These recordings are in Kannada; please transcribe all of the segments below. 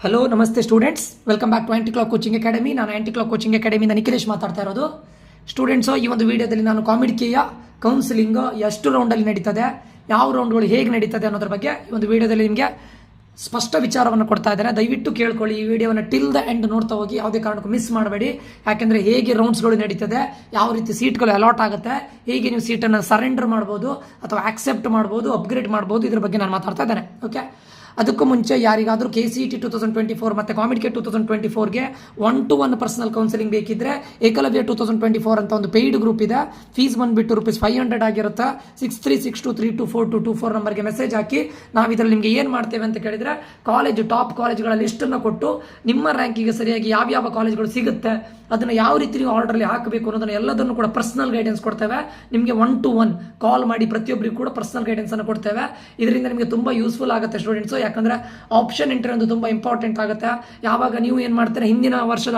ಹಲೋ ನಮಸ್ತೆ students, welcome back to anti clock coaching academy. ನಾನು ಆಂಟಿ ಕ್ಲಾಕ್ ಕೋಚಿಂಗ್ ಅಕಾಡೆಮಿಯಿಂದ ನಿಖಿಲೇಶ್ ಮಾತಾಡ್ತಾ ಇರೋದು. ಸ್ಟೂಡೆಂಟ್ಸು, ಈ ಒಂದು ವಿಡಿಯೋದಲ್ಲಿ ನಾನು ಕಾಮಿಡಿಕೆಯ ಕೌನ್ಸಿಲಿಂಗ್ ಎಷ್ಟು ರೌಂಡಲ್ಲಿ ನಡೀತದೆ, ಯಾವ ರೌಂಡ್ಗಳು ಹೇಗೆ ನಡೀತದೆ ಅನ್ನೋದ್ರ ಬಗ್ಗೆ ಈ ಒಂದು ವಿಡಿಯೋದಲ್ಲಿ ನಿಮಗೆ ಸ್ಪಷ್ಟ ವಿಚಾರವನ್ನು ಕೊಡ್ತಾ ಇದ್ದೇನೆ. ದಯವಿಟ್ಟು ಕೇಳ್ಕೊಳ್ಳಿ. ಈ ವಿಡಿಯೋವನ್ನು ಟಿಲ್ ದ ಎಂಡ್ ನೋಡ್ತಾ ಹೋಗಿ, ಯಾವುದೇ ಕಾರಣಕ್ಕೂ ಮಿಸ್ ಮಾಡಬೇಡಿ. ಯಾಕೆಂದರೆ ಹೇಗೆ ರೌಂಡ್ಸ್ಗಳು ನಡೀತದೆ, ಯಾವ ರೀತಿ ಸೀಟ್ಗಳು ಅಲಾಟ್ ಆಗುತ್ತೆ, ಹೇಗೆ ನೀವು ಸೀಟನ್ನು ಸರೆಂಡರ್ ಮಾಡ್ಬೋದು ಅಥವಾ ಆಕ್ಸೆಪ್ಟ್ ಮಾಡ್ಬೋದು, ಅಪ್ಗ್ರೇಡ್ ಮಾಡ್ಬೋದು, ಇದ್ರ ಬಗ್ಗೆ ನಾನು ಮಾತಾಡ್ತಾ ಇದ್ದೇನೆ. ಓಕೆ, ಅದಕ್ಕೂ ಮುಂಚೆ ಯಾರಿಗಾದರೂ KCET 2024 ಮತ್ತು ಕಾಮಿಡಿಕೆ 2024ಗೆ 1-to-1 ಪರ್ಸನಲ್ ಕೌನ್ಸಿಲಿಂಗ್ ಬೇಕಿದ್ದರೆ ಏಕಲವ್ಯ 2024 ಅಂತ ಒಂದು ಪೇಯ್ಡ್ ಗ್ರೂಪ್ ಇದೆ. ಫೀಸ್ ಬಂದುಬಿಟ್ಟು ₹500 ಆಗಿರುತ್ತೆ. 6362324224 ನಂಬರ್ಗೆ ಮೆಸೇಜ್ ಹಾಕಿ. ನಾವು ಇದರಲ್ಲಿ ನಿಮಗೆ ಏನು ಮಾಡ್ತೇವೆ ಅಂತ ಕೇಳಿದರೆ, ಟಾಪ್ ಕಾಲೇಜ್ಗಳ ಲಿಸ್ಟನ್ನು ಕೊಟ್ಟು ನಿಮ್ಮ ರ್ಯಾಂಕಿಗೆ ಸರಿಯಾಗಿ ಯಾವ್ಯಾವ ಕಾಲೇಜ್ಗಳು ಸಿಗುತ್ತೆ, ಅದನ್ನು ಯಾವ ರೀತಿ ನೀವು ಆರ್ಡ್ರಲ್ಲಿ ಹಾಕಬೇಕು ಅನ್ನೋದನ್ನು ಎಲ್ಲದನ್ನು ಕೂಡ ಪರ್ಸನಲ್ ಗೈಡೆನ್ಸ್ ಕೊಡ್ತೇವೆ. ನಿಮಗೆ 1-to-1 ಕಾಲ್ ಮಾಡಿ ಪ್ರತಿಯೊಬ್ಬರಿಗೂ ಕೂಡ ಪರ್ಸನಲ್ ಗೈಡೆನ್ಸನ್ನು ಕೊಡ್ತೇವೆ. ಇದರಿಂದ ನಿಮಗೆ ತುಂಬ ಯೂಸ್ಫುಲ್ ಆಗುತ್ತೆ ಸ್ಟೂಡೆಂಟ್ಸು. ಯಾಕಂದರೆ ಆಪ್ಷನ್ ಎಂಟ್ರಿ ಒಂದು ತುಂಬ ಇಂಪಾರ್ಟೆಂಟ್ ಆಗುತ್ತೆ. ಯಾವಾಗ ನೀವು ಏನು ಮಾಡ್ತೀರಾ, ಹಿಂದಿನ ವರ್ಷದ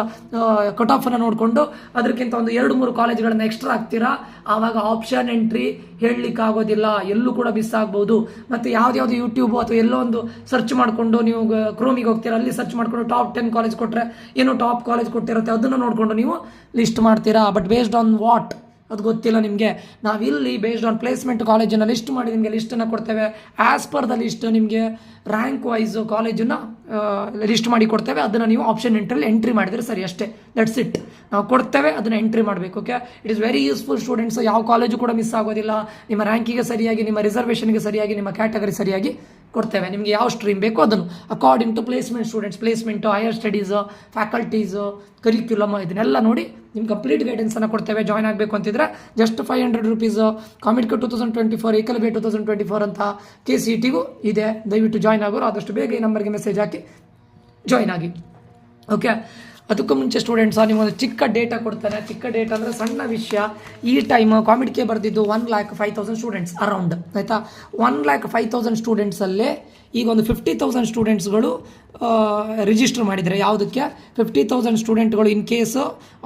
ಕಟ್ ಆಫನ್ನು ನೋಡಿಕೊಂಡು ಅದಕ್ಕಿಂತ ಒಂದು 2-3 ಕಾಲೇಜ್ಗಳನ್ನು ಎಕ್ಸ್ಟ್ರಾ ಹಾಕ್ತೀರಾ, ಆವಾಗ ಆಪ್ಷನ್ ಎಂಟ್ರಿ ಹೇಳಲಿಕ್ಕಾಗೋದಿಲ್ಲ, ಎಲ್ಲೂ ಕೂಡ ಮಿಸ್ ಆಗ್ಬೋದು. ಮತ್ತು ಯಾವ್ದು ಯೂಟ್ಯೂಬ್ ಅಥವಾ ಎಲ್ಲೋ ಒಂದು ಸರ್ಚ್ ಮಾಡಿಕೊಂಡು ನೀವು ಕ್ರೋಮಿಗೆ ಹೋಗ್ತೀರಾ, ಅಲ್ಲಿ ಸರ್ಚ್ ಮಾಡಿಕೊಂಡು ಟಾಪ್ 10 ಕಾಲೇಜ್ ಕೊಟ್ಟರೆ ಏನೋ ಟಾಪ್ ಕಾಲೇಜ್ ಕೊಟ್ಟಿರುತ್ತೆ, ಅದನ್ನು ನೋಡಿಕೊಂಡು ನೀವು ಲಿಸ್ಟ್ ಮಾಡ್ತೀರಾ. ಬಟ್ ಬೇಸ್ಡ್ ಆನ್ ವಾಟ್ ಅದು ಗೊತ್ತಿಲ್ಲ ನಿಮಗೆ. ನಾವಿಲ್ಲಿ ಬೇಸ್ಡ್ ಆನ್ ಪ್ಲೇಸ್ಮೆಂಟ್ ಕಾಲೇಜನ್ನು ಲಿಸ್ಟ್ ಮಾಡಿ ನಿಮಗೆ ಲಿಸ್ಟನ್ನು ಕೊಡ್ತೇವೆ. ಆ್ಯಸ್ ಪರ್ ದ ಲಿಸ್ಟ್ ನಿಮಗೆ ರ್ಯಾಂಕ್ ವೈಸ್ ಕಾಲೇಜನ್ನು ಲಿಸ್ಟ್ ಮಾಡಿ ಕೊಡ್ತೇವೆ. ಅದನ್ನು ನೀವು ಆಪ್ಷನ್ ಎಂಟ್ರಿ ಮಾಡಿದರೆ ಸರಿ, ಅಷ್ಟೇ. That's it. ನಾವು ಕೊಡ್ತೇವೆ, ಅದನ್ನು ಎಂಟ್ರಿ ಮಾಡಬೇಕು. Okay, it is very useful students. ಯಾವ ಕಾಲೇಜು ಕೂಡ ಮಿಸ್ ಆಗೋದಿಲ್ಲ. ನಿಮ್ಮ ರ್ಯಾಂಕಿಗೆ ಸರಿಯಾಗಿ, ನಿಮ್ಮ ರಿಸರ್ವೇಷನ್ಗೆ ಸರಿಯಾಗಿ, ನಿಮ್ಮ ಕ್ಯಾಟಗರಿ ಸರಿಯಾಗಿ ಕೊಡ್ತೇವೆ. ನಿಮಗೆ ಯಾವ ಸ್ಟ್ರೀಮ್ ಬೇಕೋ ಅದನ್ನು according to placement students, placement, higher studies, faculties, curriculum, ಇದನ್ನೆಲ್ಲ ನೋಡಿ ನಿಮ್ಗೆ ಕಂಪ್ಲೀಟ್ ಗೈಡೆನ್ಸನ್ನು ಕೊಡ್ತೇವೆ. ಜಾಯ್ನ್ ಆಗಬೇಕು ಅಂತಿದ್ರೆ ಜಸ್ಟ್ ₹500 ಕಾಮಿಡಿಕೆ 2024, ಏಕಲವ್ಯ 2024 ಅಂತ KCETಗೂ ಇದೆ. ದಯವಿಟ್ಟು ಜಾಯ್ನ್ ಆಗೋರು ಆದಷ್ಟು ಬೇಗ ಈ ನಂಬರ್ಗೆ ಮೆಸೇಜ್ ಹಾಕಿ ಜಾಯ್ನ್ ಆಗಿ. ಓಕೆ, ಅದಕ್ಕೂ ಮುಂಚೆ ಸ್ಟೂಡೆಂಟ್ಸ್ ನಿಮ್ಮೊಂದು ಚಿಕ್ಕ ಡೇಟಾ ಕೊಡ್ತಾನೆ. ಚಿಕ್ಕ ಡೇಟಾ ಅಂದರೆ ಸಣ್ಣ ವಿಷಯ. ಈ ಟೈಮ್ ಕಾಮಿಡಿಕೆ ಬರೆದಿದ್ದು 1,05,000 ಸ್ಟೂಡೆಂಟ್ಸ್ ಅರೌಂಡ್, ಆಯಿತಾ. 1,05,000 ಸ್ಟೂಡೆಂಟ್ಸಲ್ಲೇ ಈಗ ಒಂದು 50,000 ಸ್ಟೂಡೆಂಟ್ಸ್ಗಳು ರಿಜಿಸ್ಟರ್ ಮಾಡಿದರೆ. ಯಾವುದಕ್ಕೆ? 50,000 ಸ್ಟೂಡೆಂಟ್ಗಳು ಇನ್ ಕೇಸು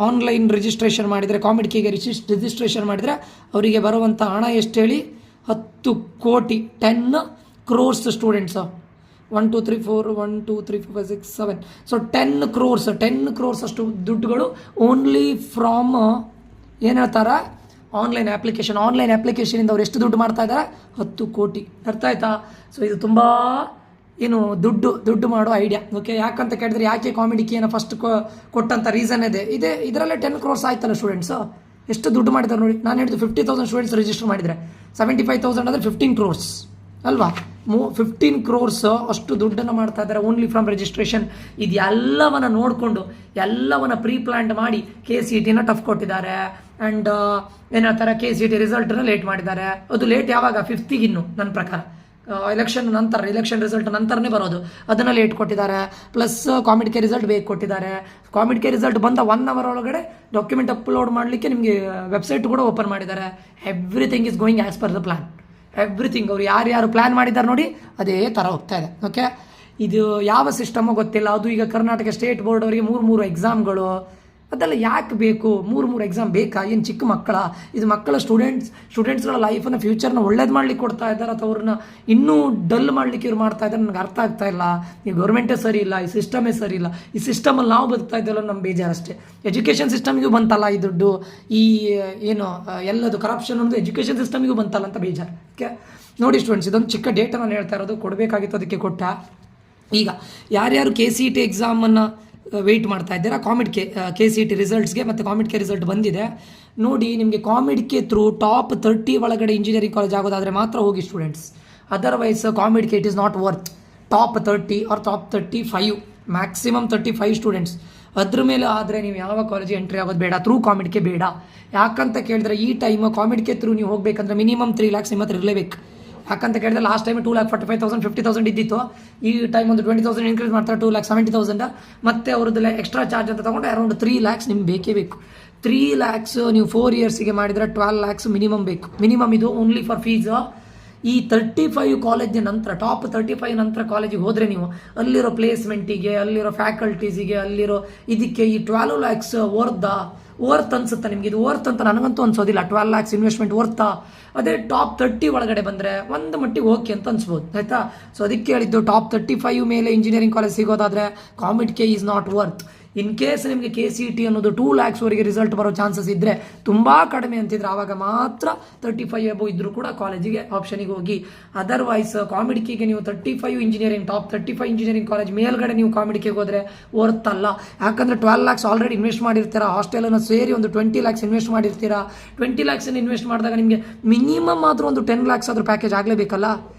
ಆನ್ಲೈನ್ ರಿಜಿಸ್ಟ್ರೇಷನ್ ಮಾಡಿದರೆ, ಕಾಮಿಡಿಕೆಗೆ ರಿಜಿಸ್ಟ್ರೇಷನ್ ಮಾಡಿದರೆ ಅವರಿಗೆ ಬರುವಂಥ ಹಣ ಎಷ್ಟು ಹೇಳಿ? 10 ಕೋಟಿ, 10 crores ಸ್ಟೂಡೆಂಟ್ಸು. 1 2 3 4 1 2 3 4 5 6 7 ಸೊ 10 crores ಅಷ್ಟು ದುಡ್ಡುಗಳು ಓನ್ಲಿ ಫ್ರಾಮ್ ಏನು ಹೇಳ್ತಾರೆ, ಆನ್ಲೈನ್ ಅಪ್ಲಿಕೇಶನಿಂದ ಅವ್ರು ಎಷ್ಟು ದುಡ್ಡು ಮಾಡ್ತಾ ಇದ್ದಾರೆ? 10 ಕೋಟಿ. ಅರ್ಥ ಆಯ್ತಾ? ಸೊ ಇದು ತುಂಬ ದುಡ್ಡು ಮಾಡೋ ಐಡಿಯಾ. ಓಕೆ, ಯಾಕಂತ ಕೇಳಿದ್ರೆ, ಯಾಕೆ ಕಾಮಿಡಿಕೆಯನ್ನು ಫಸ್ಟ್ ಕೊಟ್ಟಂಥ ರೀಸನ್ ಇದೆ. ಇದರಲ್ಲೇ 10 crores ಆಯ್ತಲ್ಲ ಸ್ಟೂಡೆಂಟ್ಸು. ಎಷ್ಟು ದುಡ್ಡು ಮಾಡಿದ್ದಾರೆ ನೋಡಿ. ನಾನು ಹೇಳಿದ್ದು 50,000 ಸ್ಟೂಡೆಂಟ್ಸ್ ರಿಜಿಸ್ಟರ್ ಮಾಡಿದರೆ 75,000 ಅಂದರೆ 15 crores ಅಲ್ವಾ? 15 crores ಅಷ್ಟು ದುಡ್ಡನ್ನು ಮಾಡ್ತಾ ಇದ್ದಾರೆ ಓನ್ಲಿ ಫ್ರಮ್ ರಿಜಿಸ್ಟ್ರೇಷನ್. ಇದೆಲ್ಲವನ್ನ ನೋಡಿಕೊಂಡು, ಎಲ್ಲವನ್ನ ಪ್ರೀ ಪ್ಲ್ಯಾನ್ಡ್ ಮಾಡಿ KCETನ ಟಫ್ ಕೊಟ್ಟಿದ್ದಾರೆ. ಆ್ಯಂಡ್ ಏನಂತಾರೆ, KCET ರಿಸಲ್ಟನ್ನು ಲೇಟ್ ಮಾಡಿದ್ದಾರೆ. ಅದು ಲೇಟ್ ಯಾವಾಗ? 5th ಇನ್ನು ನನ್ನ ಪ್ರಕಾರ ಎಲೆಕ್ಷನ್ ರಿಸಲ್ಟ್ ನಂತರನೇ ಬರೋದು. ಅದನ್ನು ಲೇಟ್ ಕೊಟ್ಟಿದ್ದಾರೆ. ಪ್ಲಸ್ ಕಾಮಿಡಿಕೆ ರಿಸಲ್ಟ್ ಬೇಗ ಕೊಟ್ಟಿದ್ದಾರೆ. ಕಾಮಿಡಿಕೆ ರಿಸಲ್ಟ್ ಬಂದ 1 hour ಒಳಗಡೆ ಡಾಕ್ಯುಮೆಂಟ್ ಅಪ್ಲೋಡ್ ಮಾಡಲಿಕ್ಕೆ ನಿಮಗೆ ವೆಬ್ಸೈಟ್ ಕೂಡ ಓಪನ್ ಮಾಡಿದ್ದಾರೆ. Everything is going as per the plan. Everything ಅವ್ರು ಯಾರು ಪ್ಲ್ಯಾನ್ ಮಾಡಿದ್ದಾರೆ ನೋಡಿ, ಅದೇ ಥರ ಹೋಗ್ತಾ ಇದೆ. ಓಕೆ, ಇದು ಯಾವ ಸಿಸ್ಟಮೋ ಗೊತ್ತಿಲ್ಲ. ಅದು ಈಗ ಕರ್ನಾಟಕ ಸ್ಟೇಟ್ ಬೋರ್ಡ್ ಅವರಿಗೆ 3 ಎಕ್ಸಾಮ್ಗಳು, ಅದೆಲ್ಲ ಯಾಕೆ ಬೇಕು? 3 ಎಕ್ಸಾಮ್ ಬೇಕಾ? ಏನು ಚಿಕ್ಕ ಮಕ್ಕಳ? ಇದು ಮಕ್ಕಳ ಸ್ಟೂಡೆಂಟ್ಸ್ಗಳ ಲೈಫನ್ನು, ಫ್ಯೂಚರ್ನ ಒಳ್ಳೇದು ಮಾಡ್ಲಿಕ್ಕೆ ಕೊಡ್ತಾ ಇದ್ದಾರೆ ಅಥವಾ ಅವ್ರನ್ನ ಇನ್ನೂ ಡಲ್ ಮಾಡಲಿಕ್ಕೆ ಇವ್ರು ಮಾಡ್ತಾ ಇದ್ದಾರೆ? ನನಗೆ ಅರ್ಥ ಆಗ್ತಾ ಇಲ್ಲ. ಈ ಗೌರ್ಮೆಂಟೇ ಸರಿ ಇಲ್ಲ, ಈ ಸಿಸ್ಟಮೇ ಸರಿ ಇಲ್ಲ. ಈ ಸಿಸ್ಟಮಲ್ಲಿ ನಾವು ಬದುಕ್ತಾ ಇದ್ದಲ್ಲ, ನಮ್ಮ ಬೇಜಾರು ಅಷ್ಟೇ. ಎಜುಕೇಷನ್ ಸಿಸ್ಟಮಿಗೂ ಬಂತಲ್ಲ ಈ ದುಡ್ಡು, ಈ ಏನು ಎಲ್ಲದು ಕರಪ್ಷನ್ ಒಂದು ಎಜುಕೇಷನ್ ಸಿಸ್ಟಮಿಗೂ ಬಂತಲ್ಲ ಅಂತ ಬೇಜಾರು. ಓಕೆ, ನೋಡಿ ಸ್ಟೂಡೆಂಟ್ಸ್, ಇದೊಂದು ಚಿಕ್ಕ ಡೇಟಾ ನಾನು ಹೇಳ್ತಾ ಇರೋದು. ಕೊಡಬೇಕಾಗಿತ್ತು, ಅದಕ್ಕೆ ಕೊಟ್ಟ. ಈಗ ಯಾರ್ಯಾರು KCET ಎಕ್ಸಾಮನ್ನು ವೆಯ್ಟ್ ಮಾಡ್ತಾ ಇದ್ದೀರಾ, KCET ರಿಸಲ್ಟ್ಸ್ಗೆ ಮತ್ತು ಕಾಮಿಡಿಕೆ ರಿಸಲ್ಟ್ ಬಂದಿದೆ ನೋಡಿ. ನಿಮಗೆ ಕಾಮಿಡಿಕೆ ಥ್ರೂ ಟಾಪ್ 30 ಒಳಗಡೆ ಇಂಜಿನಿಯರಿಂಗ್ ಕಾಲೇಜ್ ಆಗೋದಾದರೆ ಮಾತ್ರ ಹೋಗಿ students. Otherwise COMEDK it is not worth top 30 or top 35, maximum 35 students. ಅದ್ರ ಮೇಲೆ ಆದರೆ ನೀವು ಯಾವ ಕಾಲೇಜಿಗೆ ಎಂಟ್ರಿ ಆಗೋದು ಬೇಡ, ಥ್ರೂ ಕಾಮಿಡಿಕೆ ಬೇಡ. ಯಾಕಂತ ಕೇಳಿದ್ರೆ, ಈ ಟೈಮ್ ಕಾಮಿಡಿಕೆ ಥ್ರೂ ನೀವು ಹೋಗಬೇಕಂದ್ರೆ ಮಿನಿಮಮ್ 3 lakhs ನಿಮ್ಮ ಹತ್ರ ಇರಲೇಬೇಕು. ಯಾಕಂತ ಕೇಳಿದ್ರೆ, ಲಾಸ್ಟ್ ಟೈಮ್ 2,45,000 50,000 ಇದ್ದಿತ್ತು. ಈ ಟೈಮ್ ಒಂದು 20,000 ಇನ್ಕ್ರೀಸ್ ಮಾಡ್ತಾರೆ, 2,70,000. ಮತ್ತು ಅವ್ರದ್ದೆಲ್ಲ ಎಕ್ಸ್ಟ್ರಾ ಚಾರ್ಜ್ ಅಂತ ತೊಗೊಂಡ್ರೆ ಅರೌಂಡ್ 3 lakhs ನಿಮ್ಗೆ ಬೇಕೇ ಬೇಕು. 3 lakhs ನೀವು 4 yearsಗೆ ಮಾಡಿದರೆ 12 lakhs ಮಿನಿಮಮ್ ಬೇಕು. ಮಿನಿಮಮ್ ಇದು ಓನ್ಲಿ ಫಾರ್ ಫೀಸ್. ಈ 35 ಕಾಲೇಜಿನ ನಂತರ ಟಾಪ್ 35 ನಂತರ ಕಾಲೇಜಿಗೆ ಹೋದರೆ ನೀವು ಅಲ್ಲಿರೋ ಪ್ಲೇಸ್ಮೆಂಟಿಗೆ, ಅಲ್ಲಿರೋ ಫ್ಯಾಕಲ್ಟೀಸಿಗೆ, ಅಲ್ಲಿರೋ ಇದಕ್ಕೆ ಈ 12 lakhs ವರ್ತ್ ಅನ್ಸುತ್ತೆ ನಿಮಗೆ? ಇದು ವರ್ತ್ ಅಂತ ನನಗಂತೂ ಅನ್ಸೋದಿಲ್ಲ. 12 lakhs ಇನ್ವೆಸ್ಟ್ಮೆಂಟ್ ವರ್ತಾ? ಅದೇ ಟಾಪ್ 30 ಒಳಗಡೆ ಬಂದರೆ ಒಂದು ಮಟ್ಟಿಗೆ ಓಕೆ ಅಂತ ಅನ್ಸ್ಬೋದು, ಆಯಿತಾ? ಸೊ ಅದಕ್ಕೆ ಹೇಳಿದ್ದು ಟಾಪ್ 35 ಮೇಲೆ ಇಂಜಿನಿಯರಿಂಗ್ ಕಾಲೇಜ್ ಸಿಗೋದಾದರೆ COMEDK is not worth. In case ನಿಮಗೆ KCET ಅನ್ನೋದು 2 lakhsವರೆಗೆ ರಿಸಲ್ಟ್ ಬರೋ ಚಾನ್ಸಸ್ ಇದ್ದರೆ, ತುಂಬ ಕಡಿಮೆ ಅಂತಿದ್ರೆ ಆವಾಗ ಮಾತ್ರ 35 ಎಬೋ ಇದ್ದರೂ ಕೂಡ ಕಾಲೇಜಿಗೆ ಆಪ್ಷನಿಗೆ ಹೋಗಿ. ಅದರ್ವೈಸ್ ಕಾಮಿಡ್-ಕೆಗೆ ನೀವು 35 ಇಂಜಿನಿಯರಿಂಗ್ ಟಾಪ್ 35 ಇಂಜಿನಿಯರಿಂಗ್ ಕಾಲೇಜ್ ಮೇಲ್ಗಡೆ ನೀವು ಕಾಮಿಡ್-ಕೆಗೆ ಹೋದರೆ ವರ್ತ್ ಅಲ್ಲ. ಯಾಕಂದರೆ 12 lakhs ಆಲ್ರೆಡಿ ಇನ್ವೆಸ್ಟ್ ಮಾಡಿರ್ತೀರಾ, ಹಾಸ್ಟೆಲನ್ನು ಸೇರಿ ಒಂದು 20 lakhs ಇನ್ವೆಸ್ಟ್ ಮಾಡಿರ್ತೀರಾ. 20 lakhs ಇನ್ವೆಸ್ಟ್ ಮಾಡಿದಾಗ ನಿಮಗೆ ಮಿನಿಮಮ್ ಆದರೂ ಒಂದು 10 lakhs ಆದರೂ ಪ್ಯಾಕೇಜ್ ಆಗಲೇಬೇಕಲ್ಲ.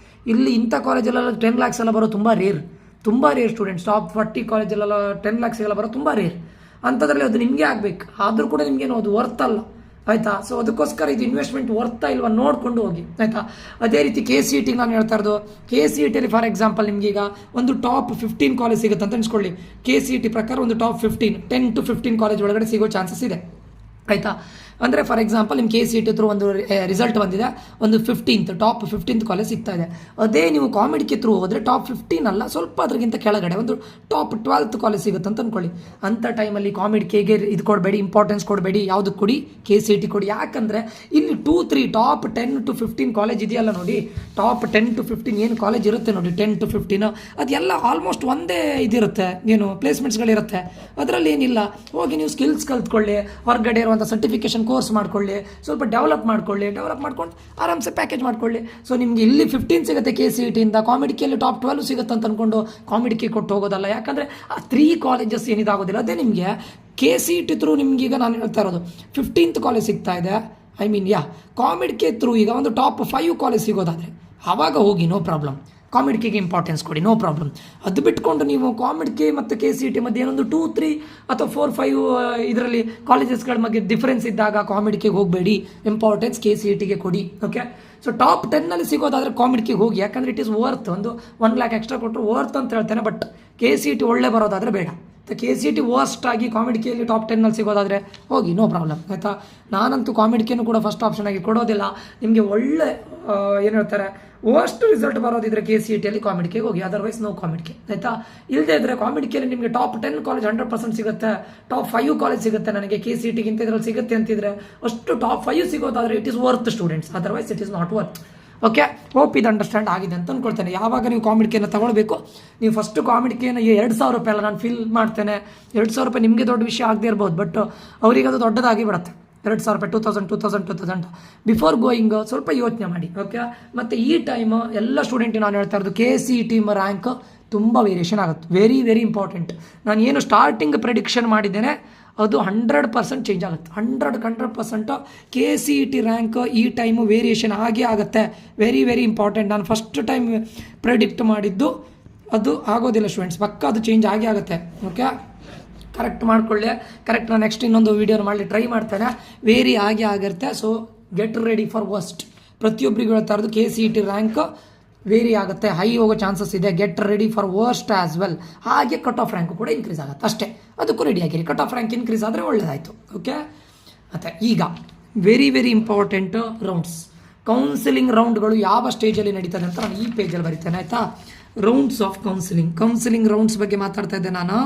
ಇಲ್ಲಿ ಇಂಥ ಕಾಲೇಜಲ್ಲೆಲ್ಲ 10 lakhs ಎಲ್ಲ ಬರೋ ತುಂಬ ರೇರ್ ಸ್ಟೂಡೆಂಟ್ಸ್. ಟಾಪ್ 40 ಕಾಲೇಜಲ್ಲೆಲ್ಲ 10 lakhs ಎಲ್ಲ ಬರೋ ತುಂಬ ರೇರ್. ಅಂಥದ್ರಲ್ಲಿ ಅದು ನಿಮಗೆ ಆಗಬೇಕು, ಆದರೂ ಕೂಡ ನಿಮಗೇನು ಅದು ವರ್ತ್ ಅಲ್ಲ, ಆಯಿತಾ? ಸೊ ಅದಕ್ಕೋಸ್ಕರ ಇದು ಇನ್ವೆಸ್ಟ್ಮೆಂಟ್ ವರ್ತಾ ಇಲ್ವಾ ನೋಡಿಕೊಂಡು ಹೋಗಿ, ಆಯಿತಾ? ಅದೇ ರೀತಿ KCET ನಾನು ಹೇಳ್ತಾ ಇರೋದು, KCETಲ್ಲಿ ಫಾರ್ ಎಕ್ಸಾಂಪಲ್ ನಿಮ್ಗೆ ಈಗ ಒಂದು ಟಾಪ್ 15 ಕಾಲೇಜ್ ಸಿಗುತ್ತೆ ಅಂತ ಅನ್ಸ್ಕೊಳ್ಳಿ. KCET ಪ್ರಕಾರ ಒಂದು ಟಾಪ್ 10 to 15 ಕಾಲೇಜ್ ಒಳಗಡೆ ಸಿಗೋ ಚಾನ್ಸಸ್ ಇದೆ, ಆಯಿತಾ? ಅಂದರೆ ಫಾರ್ ಎಕ್ಸಾಂಪಲ್ ನಿಮ್ಮ KCET ಥ್ರೂ ಒಂದು ರಿಸಲ್ಟ್ ಬಂದಿದೆ, ಒಂದು ಟಾಪ್ 15th ಕಾಲೇಜ್ ಸಿಗ್ತಾ ಇದೆ. ಅದೇ ನೀವು ಕಾಮಿಡ್-ಕೆ ಥ್ರೂ ಹೋದರೆ ಟಾಪ್ 15 ಅಲ್ಲ, ಸ್ವಲ್ಪ ಅದಕ್ಕಿಂತ ಕೆಳಗಡೆ ಒಂದು ಟಾಪ್ 12th ಕಾಲೇಜ್ ಸಿಗುತ್ತೆ ಅಂತ ಅಂದ್ಕೊಳ್ಳಿ. ಅಂಥ ಟೈಮಲ್ಲಿ ಕಾಮಿಡ್-ಕೆಗೆ ಇದು ಕೊಡಬೇಡಿ, ಇಂಪಾರ್ಟೆನ್ಸ್ ಕೊಡಬೇಡಿ. ಯಾವುದಕ್ಕೆ ಕೊಡಿ? KCET ಕೊಡಿ. ಯಾಕಂದರೆ ಇಲ್ಲಿ 2-3 ಟಾಪ್ 10 to 15 ಕಾಲೇಜ್ ಇದೆಯಲ್ಲ ನೋಡಿ, ಟಾಪ್ 10 to 15 ಏನು ಕಾಲೇಜ್ ಇರುತ್ತೆ ನೋಡಿ, 10 to 15 ಅದೆಲ್ಲ ಆಲ್ಮೋಸ್ಟ್ ಒಂದೇ ಇದಿರುತ್ತೆ, ಏನು ಪ್ಲೇಸ್ಮೆಂಟ್ಸ್ಗಳಿರುತ್ತೆ. ಅದರಲ್ಲಿ ಏನಿಲ್ಲ, ಹೋಗಿ ನೀವು ಸ್ಕಿಲ್ಸ್ ಕಲ್ತ್ಕೊಳ್ಳಿ, ಹೊರಗಡೆ ಇರುವಂಥ ಸರ್ಟಿಫಿಕೇಷನ್ ಕೋರ್ಸ್ ಮಾಡ್ಕೊಳ್ಳಿ, ಸ್ವಲ್ಪ ಡೆವಲಪ್ ಮಾಡ್ಕೊಂಡು ಆರಾಮ್ಸೆ ಪ್ಯಾಕೇಜ್ ಮಾಡ್ಕೊಳ್ಳಿ. ಸೊ ನಿಮಗೆ ಇಲ್ಲಿ 15 ಸಿಗುತ್ತೆ KCET-ಇಂದ, ಕಾಮಿಡ್-ಕೆಯಲ್ಲಿ ಟಾಪ್ 12 ಸಿಗುತ್ತೆ ಅಂತ ಅಂದ್ಕೊಂಡು ಕಾಮಿಡ್-ಕೆ ಕೊಟ್ಟು ಹೋಗೋದಲ್ಲ. ಯಾಕಂದರೆ ಆ 3 ಕಾಲೇಜಸ್ ಏನಿದಾಗೋದಿಲ್ಲ, ಅದೇ ನಿಮಗೆ KCET ಥ್ರೂ ನಿಮಗೀಗ ನಾನು ಹೇಳ್ತಾ ಇರೋದು 15th ಕಾಲೇಜ್ ಸಿಗ್ತಾ ಇದೆ, ಕಾಮಿಡ್-ಕೆ ಥ್ರೂ ಈಗ ಒಂದು ಟಾಪ್ 5 ಕಾಲೇಜ್ ಸಿಗೋದಾದರೆ ಆವಾಗ ಹೋಗಿ, ನೋ ಪ್ರಾಬ್ಲಮ್. ಕಾಮಿಡ್-ಕೆಗೆ ಇಂಪಾರ್ಟೆನ್ಸ್ ಕೊಡಿ, ನೋ ಪ್ರಾಬ್ಲಮ್. ಅದು ಬಿಟ್ಕೊಂಡು ನೀವು ಕಾಮಿಡ್-ಕೆ ಮತ್ತು KCET ಮಧ್ಯೆ ಏನೊಂದು 2-3 ಅಥವಾ 4-5 ಇದರಲ್ಲಿ ಕಾಲೇಜಸ್ಗಳ ಬಗ್ಗೆ ಡಿಫ್ರೆನ್ಸ್ ಇದ್ದಾಗ ಕಾಮಿಡ್-ಕೆಗೆ ಹೋಗಬೇಡಿ, ಇಂಪಾರ್ಟೆನ್ಸ್ KCET-ಗೆ ಕೊಡಿ, ಓಕೆ? ಸೊ ಟಾಪ್ 10ನಲ್ಲಿ ಸಿಗೋದಾದರೆ ಕಾಮಿಡ್-ಕೆಗೆ ಹೋಗಿ, ಯಾಕಂದರೆ ಇಟ್ ಈಸ್ ವರ್ತ್. ಒಂದು 1 lakh ಎಕ್ಸ್ಟ್ರಾ ಕೊಟ್ಟರು ವರ್ತ್ ಅಂತ ಹೇಳ್ತೇನೆ. ಬಟ್ KCET ಒಳ್ಳೆ ಬರೋದಾದರೆ ಬೇಡ. KCET ವರ್ಸ್ಟ್ ಆಗಿ ಕಾಮಿಡ್-ಕೆಯಲ್ಲಿ ಟಾಪ್ 10ನಲ್ಲಿ ಸಿಗೋದಾದರೆ ಹೋಗಿ, ನೋ ಪ್ರಾಬ್ಲಮ್, ಆಯಿತಾ? ನಾನಂತೂ ಕಾಮಿಡ್-ಕೆನೂ ಕೂಡ ಫಸ್ಟ್ ಆಪ್ಷನ್ ಆಗಿ ಕೊಡೋದಿಲ್ಲ. ನಿಮಗೆ ಒಳ್ಳೆ ಏನು ಹೇಳ್ತಾರೆ ವರ್ಸ್ಟ್ ರಿಸಲ್ಟ್ ಬರೋದಿದ್ರೆ KCET-ಯಲ್ಲಿ ಕಾಮಿಡ್-ಕೆಗೆ ಹೋಗಿ, ಅದರ್ವೈಸ್ ನೋ ಕಾಮಿಡ್-ಕೆ, ಆಯಿತಾ? ಇಲ್ಲದೆ ಇದ್ದರೆ ಕಾಮಿಡ್-ಕೆಯಲ್ಲಿ ನಿಮಗೆ ಟಾಪ್ 10 ಕಾಲೇಜ್ 100% ಸಿಗುತ್ತೆ, ಟಾಪ್ 5 ಕಾಲೇಜ್ ಸಿಗುತ್ತೆ. ನನಗೆ KCET-ಗಿಂತ ಇದರಲ್ಲಿ ಸಿಗುತ್ತೆ ಅಂತಿದ್ರೆ ಅಷ್ಟು ಟಾಪ್ 5 ಸಿಗೋದಾದರೆ it is worth students, otherwise it is not worth, okay? Hope ಇದು ಅಂಡರ್ಸ್ಟ್ಯಾಂಡ್ ಆಗಿದೆ ಅಂತ ಅಂದ್ಕೊಳ್ತೇನೆ. ಯಾವಾಗ ನೀವು ಕಾಮಿಡ್-ಕೆನ ತಗೊಳ್ಬೇಕು, ನೀವು ಫಸ್ಟು ಕಾಮಿಡ್-ಕೆನ 2,000 ರೂಪಾಯಿ ಅಲ್ಲ, ನಾನು ಫೀಲ್ ಮಾಡ್ತೇನೆ 2,000 ರೂಪಾಯಿ ನಿಮಗೆ ದೊಡ್ಡ ವಿಷಯ ಆಗದೆ ಇರ್ಬೋದು, ಬಟ್ ಅವರಿಗೆ ಅದು ದೊಡ್ಡದಾಗಿ ಬಿಡುತ್ತೆ. 2,000 ರೂಪಾಯಿ 2,000 ಬಿಫೋರ್ ಗೋಯಿಂಗ್ ಸ್ವಲ್ಪ ಯೋಚನೆ ಮಾಡಿ, ಓಕೆ? ಮತ್ತು ಈ ಟೈಮ್ ಎಲ್ಲ ಸ್ಟೂಡೆಂಟಿಗೆ ನಾನು ಹೇಳ್ತಾ ಇರೋದು, KCET ರ್ಯಾಂಕ್ ತುಂಬ ವೇರಿಯೇಷನ್ ಆಗುತ್ತೆ, ವೆರಿ ವೆರಿ ಇಂಪಾರ್ಟೆಂಟ್. ನಾನು ಏನು ಸ್ಟಾರ್ಟಿಂಗ್ ಪ್ರೆಡಿಕ್ಷನ್ ಮಾಡಿದ್ದೇನೆ ಅದು 100% ಚೇಂಜ್ ಆಗುತ್ತೆ. 100% KCET ರ್ಯಾಂಕ್ ಈ ಟೈಮು ವೇರಿಯೇಷನ್ ಆಗೇ ಆಗುತ್ತೆ, ವೆರಿ ವೆರಿ ಇಂಪಾರ್ಟೆಂಟ್. ನಾನು ಫಸ್ಟ್ ಟೈಮ್ ಪ್ರೆಡಿಕ್ಟ್ ಮಾಡಿದ್ದು ಅದು ಆಗೋದಿಲ್ಲ ಸ್ಟೂಡೆಂಟ್ಸ್, ಪಕ್ಕ ಅದು ಚೇಂಜ್ ಆಗೇ ಆಗುತ್ತೆ, ಓಕೆ? ಕರೆಕ್ಟ್ ಮಾಡ್ಕೊಳ್ಳಿ, ಕರೆಕ್ಟ್. ನಾನು ನೆಕ್ಸ್ಟ್ ಇನ್ನೊಂದು ವೀಡಿಯೋನ ಮಾಡಲಿ ಟ್ರೈ ಮಾಡ್ತೇನೆ. ವೇರಿ ಆಗೇ ಆಗಿರುತ್ತೆ. So get ready for worst. ಪ್ರತಿಯೊಬ್ಬರಿಗೂ ಹೇಳ್ತಾ ಇರೋದು KCET ರ್ಯಾಂಕ್ ವೇರಿ ಆಗುತ್ತೆ, ಹೈ ಹೋಗೋ ಚಾನ್ಸಸ್ ಇದೆ. Get ready for worst as well. ಹಾಗೆ ಕಟ್ ಆಫ್ ರ್ಯಾಂಕು ಕೂಡ ಇನ್ಕ್ರೀಸ್ ಆಗುತ್ತೆ, ಅಷ್ಟೇ. ಅದಕ್ಕೂ ರೆಡಿ ಆಗಿರಿ. ಕಟ್ ಆಫ್ ರ್ಯಾಂಕ್ ಇನ್ಕ್ರೀಸ್ ಆದರೆ ಒಳ್ಳೆಯದಾಯಿತು, ಓಕೆ? ಮತ್ತು ಈಗ very very important rounds, counselling ರೌಂಡ್ಗಳು ಯಾವ ಸ್ಟೇಜಲ್ಲಿ ನಡೀತದೆ ಅಂತ ನಾನು ಈ ಪೇಜಲ್ಲಿ ಬರಿತೇನೆ, ಆಯಿತಾ? ರೌಂಡ್ಸ್ ಆಫ್ ಕೌನ್ಸಿಲಿಂಗ್ ರೌಂಡ್ಸ್ ಬಗ್ಗೆ ಮಾತಾಡ್ತಾ ಇದ್ದೆ ನಾನು.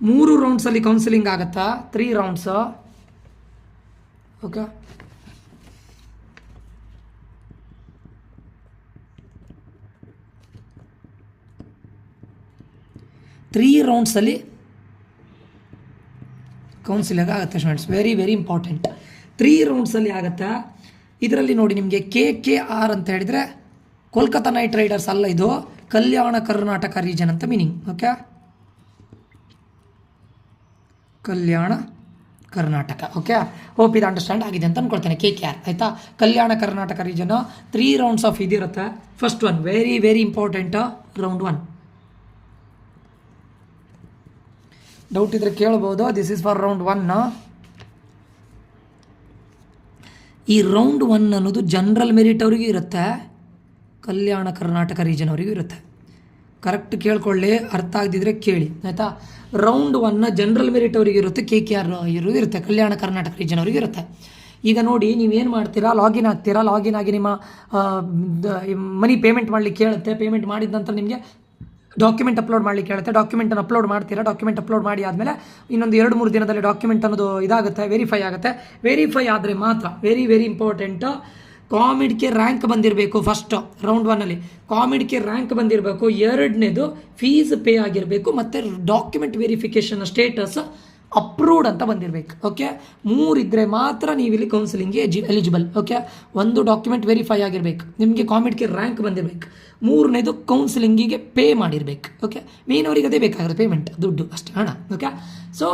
3 ರೌಂಡ್ಸಲ್ಲಿ ಕೌನ್ಸಿಲಿಂಗ್ ಆಗುತ್ತಾ? 3 ರೌಂಡ್ಸ್, ಓಕೆ? 3 ರೌಂಡ್ಸಲ್ಲಿ ಕೌನ್ಸಿಲಿಂಗ್ ಆಗುತ್ತೆ ಸ್ಟೂಡೆಂಟ್ಸ್, ವೆರಿ ವೆರಿ ಇಂಪಾರ್ಟೆಂಟ್. 3 ರೌಂಡ್ಸಲ್ಲಿ ಆಗುತ್ತೆ. ಇದರಲ್ಲಿ ನೋಡಿ ನಿಮಗೆ KKR ಅಂತ ಹೇಳಿದರೆ ಕೋಲ್ಕತ್ತಾ ನೈಟ್ ರೈಡರ್ಸ್ ಅಲ್ಲ, ಇದು ಕಲ್ಯಾಣ ಕರ್ನಾಟಕ ರೀಜನ್ ಅಂತ meaning, okay? Kalyana Karnataka, okay? Hope ಇದು ಅಂಡರ್ಸ್ಟ್ಯಾಂಡ್ ಆಗಿದೆ ಅಂತ ಅಂದ್ಕೊಳ್ತೇನೆ. KKR, ಆಯಿತಾ? ಕಲ್ಯಾಣ ಕರ್ನಾಟಕ ರೀಜನ್ 3 ರೌಂಡ್ಸ್ ಆಫ್ ಇದಿರುತ್ತೆ. First one very very important, round 1. Doubt ಇದ್ರೆ ಕೇಳ್ಬೋದು. This is for round 1. ಈ ರೌಂಡ್ 1 ಅನ್ನೋದು ಜನರಲ್ ಮೆರಿಟ್ ಅವರಿಗೂ ಇರುತ್ತೆ, ಕಲ್ಯಾಣ ಕರ್ನಾಟಕ ರೀಜನ್ ಅವರಿಗೂ ಇರುತ್ತೆ. ಕರೆಕ್ಟ್ ಕೇಳ್ಕೊಳ್ಳಿ, ಅರ್ಥ ಆಗದಿದ್ರೆ ಕೇಳಿ, ಆಯಿತಾ? ರೌಂಡ್ 1 ಜನರಲ್ ಮೆರಿಟ್ ಅವರಿಗೆ ಇರುತ್ತೆ, KKR ಇರುತ್ತೆ, ಕಲ್ಯಾಣ ಕರ್ನಾಟಕ ರೀಜನ್ ಅವರಿಗೆ ಇರುತ್ತೆ. ಈಗ ನೋಡಿ ನೀವೇನು ಮಾಡ್ತೀರಾ, ಲಾಗಿನ್ ಆಗ್ತೀರಾ, ಲಾಗಿನ್ ಆಗಿ ನಿಮ್ಮ ಮನಿ ಪೇಮೆಂಟ್ ಮಾಡಲಿಕ್ಕೆ ಹೇಳುತ್ತೆ. ಪೇಮೆಂಟ್ ಮಾಡಿದ ನಂತರ ನಿಮಗೆ ಡಾಕ್ಯುಮೆಂಟ್ ಅಪ್ಲೋಡ್ ಮಾಡಲಿಕ್ಕೆ ಹೇಳುತ್ತೆ. ಡಾಕ್ಯುಮೆಂಟನ್ನು ಅಪ್ಲೋಡ್ ಮಾಡ್ತೀರಾ. ಡಾಕ್ಯುಮೆಂಟ್ ಅಪ್ಲೋಡ್ ಮಾಡಿ ಆದಮೇಲೆ ಇನ್ನೊಂದು 2-3 ದಿನದಲ್ಲಿ ಡಾಕ್ಯುಮೆಂಟ್ ಅನ್ನೋದು ಇದಾಗುತ್ತೆ, ವೆರಿಫೈ ಆಗುತ್ತೆ. ವೆರಿಫೈ ಆದರೆ ಮಾತ್ರ ವೆರಿ ವೆರಿ ಇಂಪಾರ್ಟೆಂಟ್, ಕಾಮಿಡ್ಗೆ ರ್ಯಾಂಕ್ ಬಂದಿರಬೇಕು. ಫಸ್ಟ್ ರೌಂಡ್ 1ಅಲ್ಲಿ ಕಾಮಿಡ್ಗೆ ರ್ಯಾಂಕ್ ಬಂದಿರಬೇಕು. 2ನೇದು ಫೀಸ್ ಪೇ ಆಗಿರಬೇಕು ಮತ್ತು ಡಾಕ್ಯುಮೆಂಟ್ ವೆರಿಫಿಕೇಷನ್ ಸ್ಟೇಟಸ್ ಅಪ್ರೂವ್ಡ್ ಅಂತ ಬಂದಿರಬೇಕು. ಓಕೆ, 3 ಇದ್ದರೆ ಮಾತ್ರ ನೀವು ಇಲ್ಲಿ ಕೌನ್ಸಿಲಿಂಗ್ಗೆ ಎಲಿಜಿಬಲ್. ಓಕೆ, 1 ಡಾಕ್ಯುಮೆಂಟ್ ವೆರಿಫೈ ಆಗಿರಬೇಕು, ನಿಮಗೆ ಕಾಮಿಡ್ಗೆ ರ್ಯಾಂಕ್ ಬಂದಿರಬೇಕು, 3ನೇದು ಕೌನ್ಸಿಲಿಂಗಿಗೆ ಪೇ ಮಾಡಿರಬೇಕು. ಓಕೆ, ಮೇನವರಿಗೆ ಅದೇ ಬೇಕಾಗಿರುತ್ತೆ, ಪೇಮೆಂಟ್, ದುಡ್ಡು ಅಷ್ಟೇ, ಹಣ. ಓಕೆ, ಸೊ